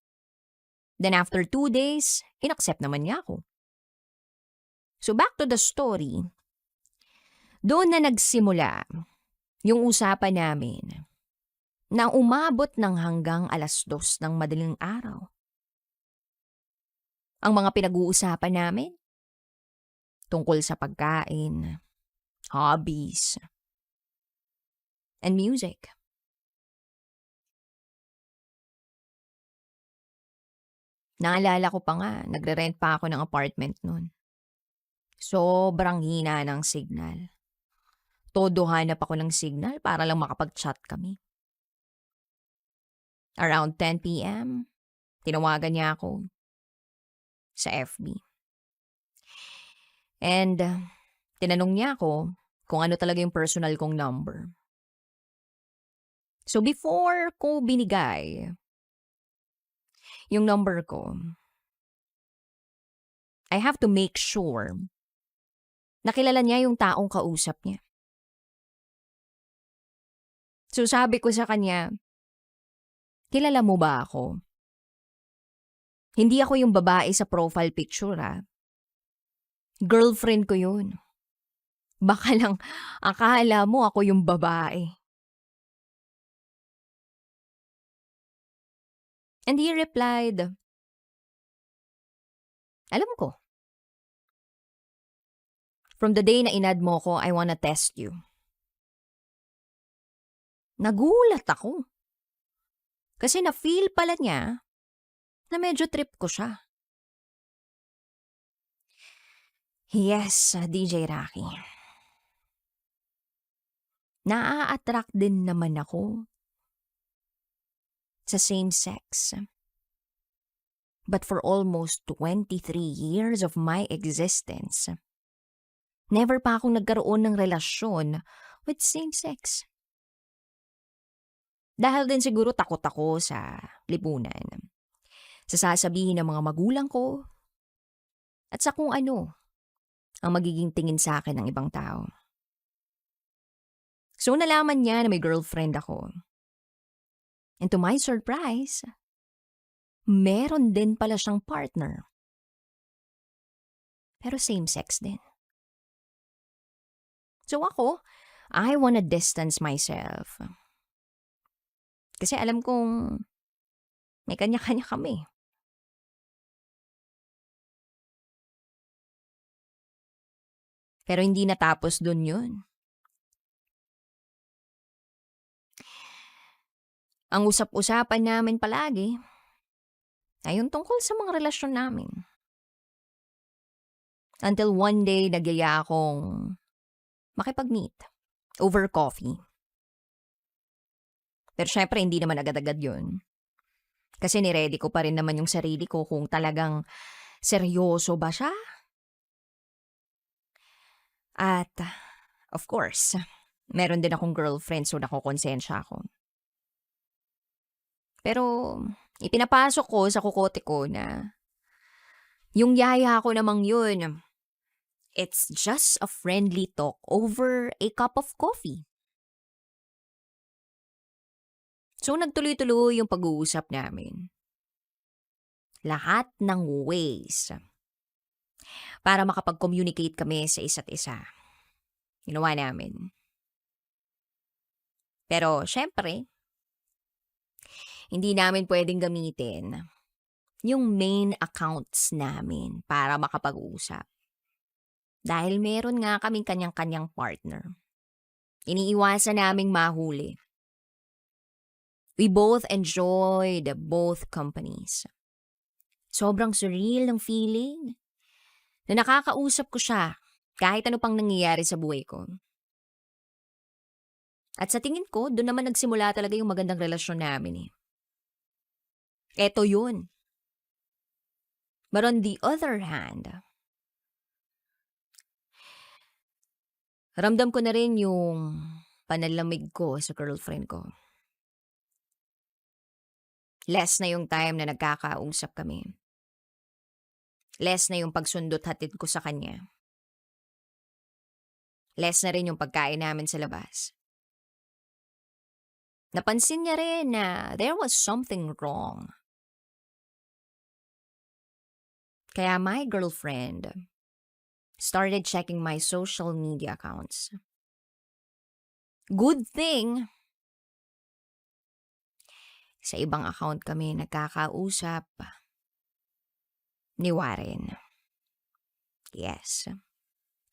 Then after 2 days, inaccept naman niya ako. So back to the story. Doon na nagsimula yung usapan namin na umabot ng hanggang 2:00 ng madaling araw. Ang mga pinag-uusapan namin tungkol sa pagkain, hobbies, and music. Naalala ko pa nga, nagre-rent pa ako ng apartment noon. Sobrang hina ng signal. Todo hanap ako ng signal para lang makapag-chat kami. Around 10 p.m., tinawagan niya ako sa FB. And tinanong niya ako kung ano talaga yung personal kong number. So before ko binigay yung number ko, I have to make sure na kilala niya yung taong kausap niya. So sabi ko sa kanya, "Kilala mo ba ako? Hindi ako yung babae sa profile picture ha. Girlfriend ko yun. Baka lang akala mo ako yung babae." And he replied, "Alam ko. From the day na inad mo ko, I wanna test you." Nagulat ako. Kasi na-feel pala niya na medyo trip ko siya. Yes, DJ Rocky. Naa-attract din naman ako sa same sex. But for almost 23 years of my existence, never pa akong nagkaroon ng relasyon with same sex. Dahil din siguro takot ako sa lipunan. Sa sasabihin ng mga magulang ko at sa kung ano ang magiging tingin sa akin ng ibang tao. So nalaman niya na may girlfriend ako. And to my surprise, meron din pala siyang partner. Pero same sex din. So ako, I wanna distance myself. Kasi alam kong may kanya-kanya kami. Pero hindi natapos dun yun. Ang usap-usapan namin palagi ay yung tungkol sa mga relasyon namin. Until one day, nagyaya akong makipag-meet over coffee. Pero syempre, hindi naman agad-agad yun. Kasi niready ko pa rin naman yung sarili ko kung talagang seryoso ba siya. At, of course, meron din akong girlfriend so nakokonsensya ako. Pero, ipinapasok ko sa kukote ko na yung yaya ko namang yun, it's just a friendly talk over a cup of coffee. So nagtuloy-tuloy yung pag-uusap namin. Lahat ng ways para makapag-communicate kami sa isa't isa. Ginawa namin. Pero syempre, hindi namin pwedeng gamitin yung main accounts namin para makapag-usap. Dahil meron nga kaming kanyang-kanyang partner. Iniiwasan naming mahuli. We both enjoyed both companies. Sobrang surreal ng feeling na nakakausap ko siya kahit ano pang nangyayari sa buhay ko. At sa tingin ko, doon naman nagsimula talaga yung magandang relasyon namin eh. Eto yun. But on the other hand, ramdam ko na rin yung panlalamig ko sa girlfriend ko. Less na yung time na nagkakausap kami. Less na yung pagsundot hatid ko sa kanya. Less na rin yung pagkain namin sa labas. Napansin niya rin na there was something wrong. Kaya my girlfriend started checking my social media accounts. Good thing, sa ibang account kami nagkakausap ni Warren. Yes,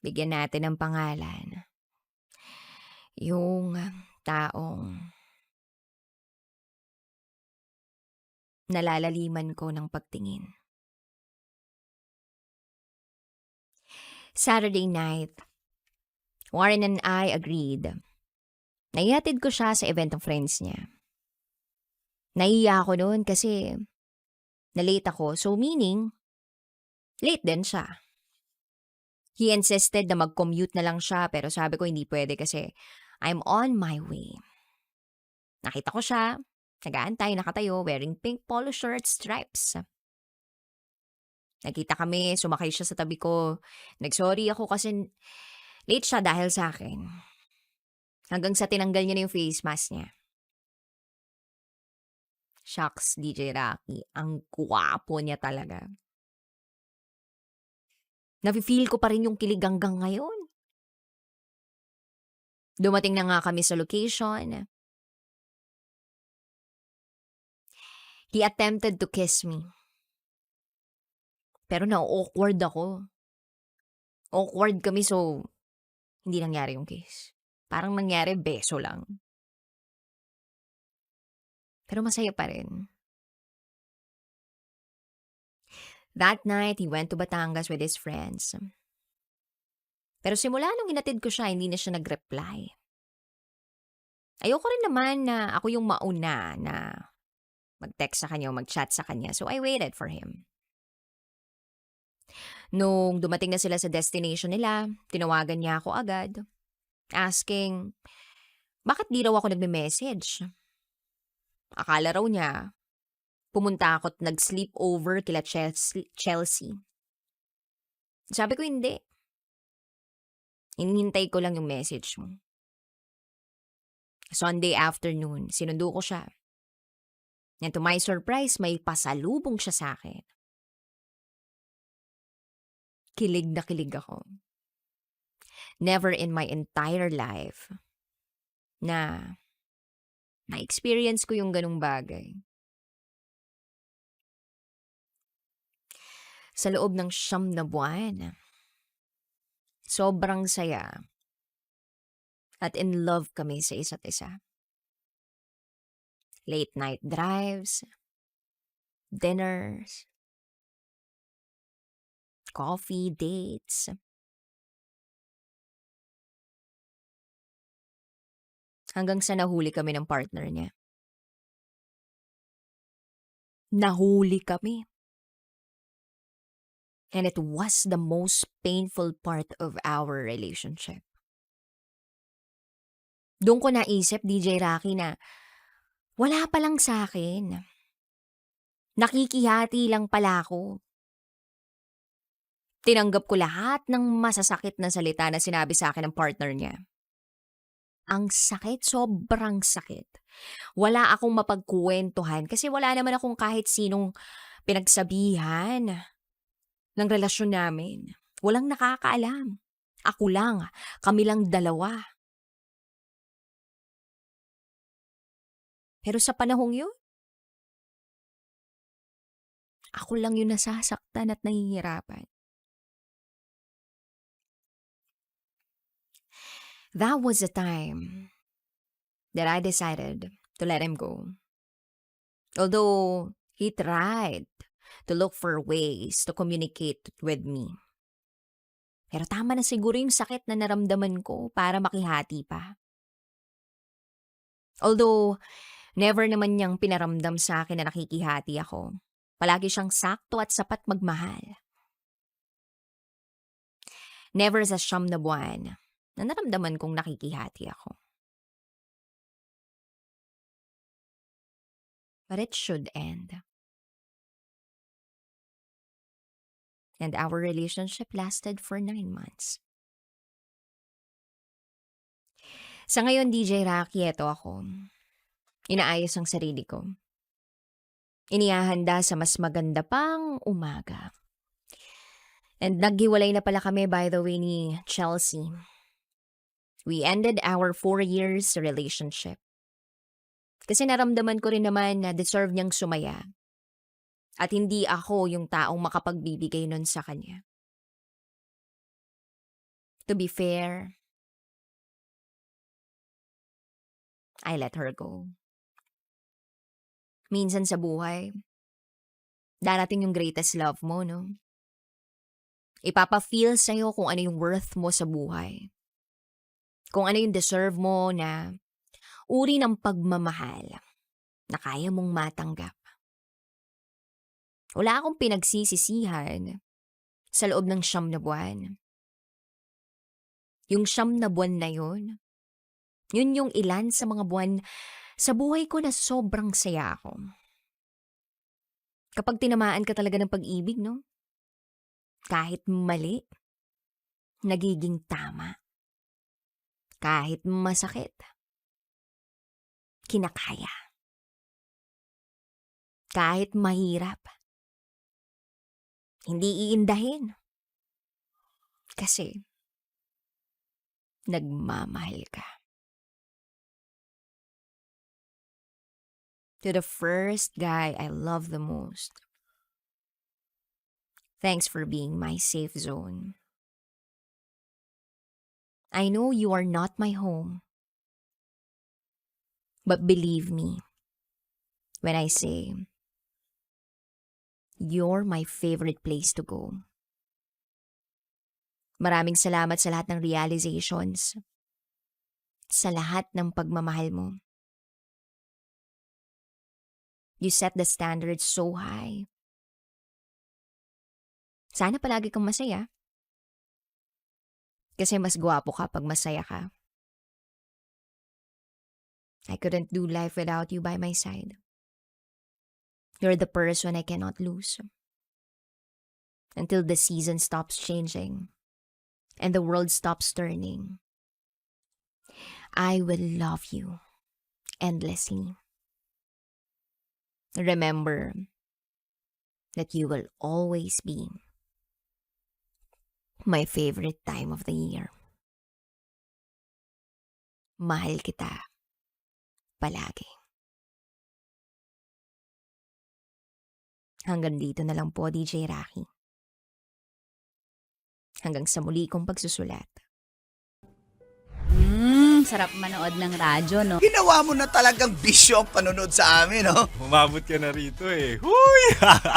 bigyan natin ng pangalan. Yung taong nalalaliman ko ng pagtingin. Saturday night, Warren and I agreed. Naihatid ko siya sa event ng friends niya. Nahiya ako noon kasi na-late ako, so meaning, late din siya. He insisted na mag-commute na lang siya pero sabi ko hindi pwede kasi I'm on my way. Nakita ko siya, nag-aantay, nakatayo, wearing pink polo shirt stripes. Nagkita kami, sumakay siya sa tabi ko. Nag-sorry ako kasi late siya dahil sa akin. Hanggang sa tinanggal niya na yung face mask niya. Shucks, DJ Rocky, ang gwapo niya talaga. Nafe-feel ko pa rin yung kilig hanggang ngayon. Dumating na nga kami sa location. He attempted to kiss me. Pero na-awkward ako. Awkward kami so hindi nangyari yung kiss. Parang nangyari beso lang. Pero masaya pa rin. That night, he went to Batangas with his friends. Pero simula nung hinatid ko siya, hindi na siya nag-reply. Ayoko rin naman na ako yung mauna na mag-text sa kanya o mag-chat sa kanya. So I waited for him. Nung dumating na sila sa destination nila, tinawagan niya ako agad. Asking, bakit di raw ako nagme-message? Akala raw niya, pumunta ako at nag-sleep over kila Chelsea. Sabi ko hindi. Hinihintay ko lang yung message mo. Sunday afternoon, sinundo ko siya. And to my surprise, may pasalubong siya sa akin. Kilig na kilig ako. Never in my entire life na na-experience ko yung ganung bagay. Sa loob ng 9 na buwan, sobrang saya at in love kami sa isa't isa. Late night drives, dinners, coffee dates. Hanggang sa nahuli kami ng partner niya. Nahuli kami. And it was the most painful part of our relationship. Doon ko naisip, DJ Rocky, na wala pa lang sa akin. Nakikihati lang pala ako. Tinanggap ko lahat ng masasakit na salita na sinabi sa akin ng partner niya. Ang sakit, sobrang sakit. Wala akong mapagkwentuhan kasi wala naman akong kahit sinong pinagsabihan ng relasyon namin. Walang nakakaalam. Ako lang, kami lang dalawa. Pero sa panahong yun, ako lang yung nasasaktan at nahihirapan. That was the time that I decided to let him go. Although he tried to look for ways to communicate with me. Pero tama na siguro yung sakit na naramdaman ko para makihati pa. Although, never naman niyang pinaramdam sa akin na nakikihati ako. Palagi siyang sakto at sapat magmahal. Never sa 9 na buwan na naramdaman kong nakikihati ako. But it should end. And our relationship lasted for 9 months. Sa ngayon, DJ Rocky, eto ako. Inaayos ang sarili ko. Inihahanda sa mas maganda pang umaga. And naghiwalay na pala kami, by the way, ni Chelsea. We ended our 4 years relationship. Kasi naramdaman ko rin naman na deserve niyang sumaya. At hindi ako yung taong makapagbibigay nun sa kanya. To be fair, I let her go. Minsan sa buhay, darating yung greatest love mo, no? Ipapa-feel sa'yo kung ano yung worth mo sa buhay. Kung ano yung deserve mo na uri ng pagmamahal na kaya mong matanggap. Wala akong pinagsisisihan sa loob ng 9 na buwan. Yung 9 na buwan na yun yung ilan sa mga buwan sa buhay ko na sobrang saya ako. Kapag tinamaan ka talaga ng pag-ibig, no? Kahit mali, nagiging tama. Kahit masakit, kinakaya. Kahit mahirap, hindi iindahin. Kasi, nagmamahal ka. To the first guy I love the most. Thanks for being my safe zone. I know you are not my home. But believe me when I say, you're my favorite place to go. Maraming salamat sa lahat ng realizations. Sa lahat ng pagmamahal mo. You set the standard so high. Sana palagi kang masaya. Kasi mas gwapo ka pag masaya ka. I couldn't do life without you by my side. You're the person I cannot lose. Until the season stops changing and the world stops turning, I will love you endlessly. Remember that you will always be my favorite time of the year. Mahal kita palagi. Hanggang dito na lang po, DJ Rocky. Hanggang sa muli kong pagsusulat. Sarap manood ng radyo, no? Ginawa mo na talagang bisyo ang panonood sa amin, no? Umabot ka na rito eh. Huy!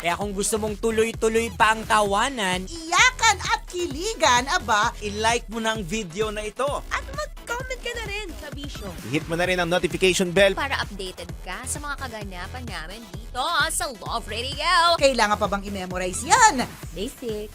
Kaya kung gusto mong tuloy-tuloy pa ang tawanan, Iyakan at kiligan, aba, i-like mo na ang video na ito. at mag-comment ka na rin sa Bisyo. Hit mo na rin ang notification bell. Para updated ka sa mga kaganapan namin dito sa Love Radio. Kailangan pa bang i-memorize yan? Basic.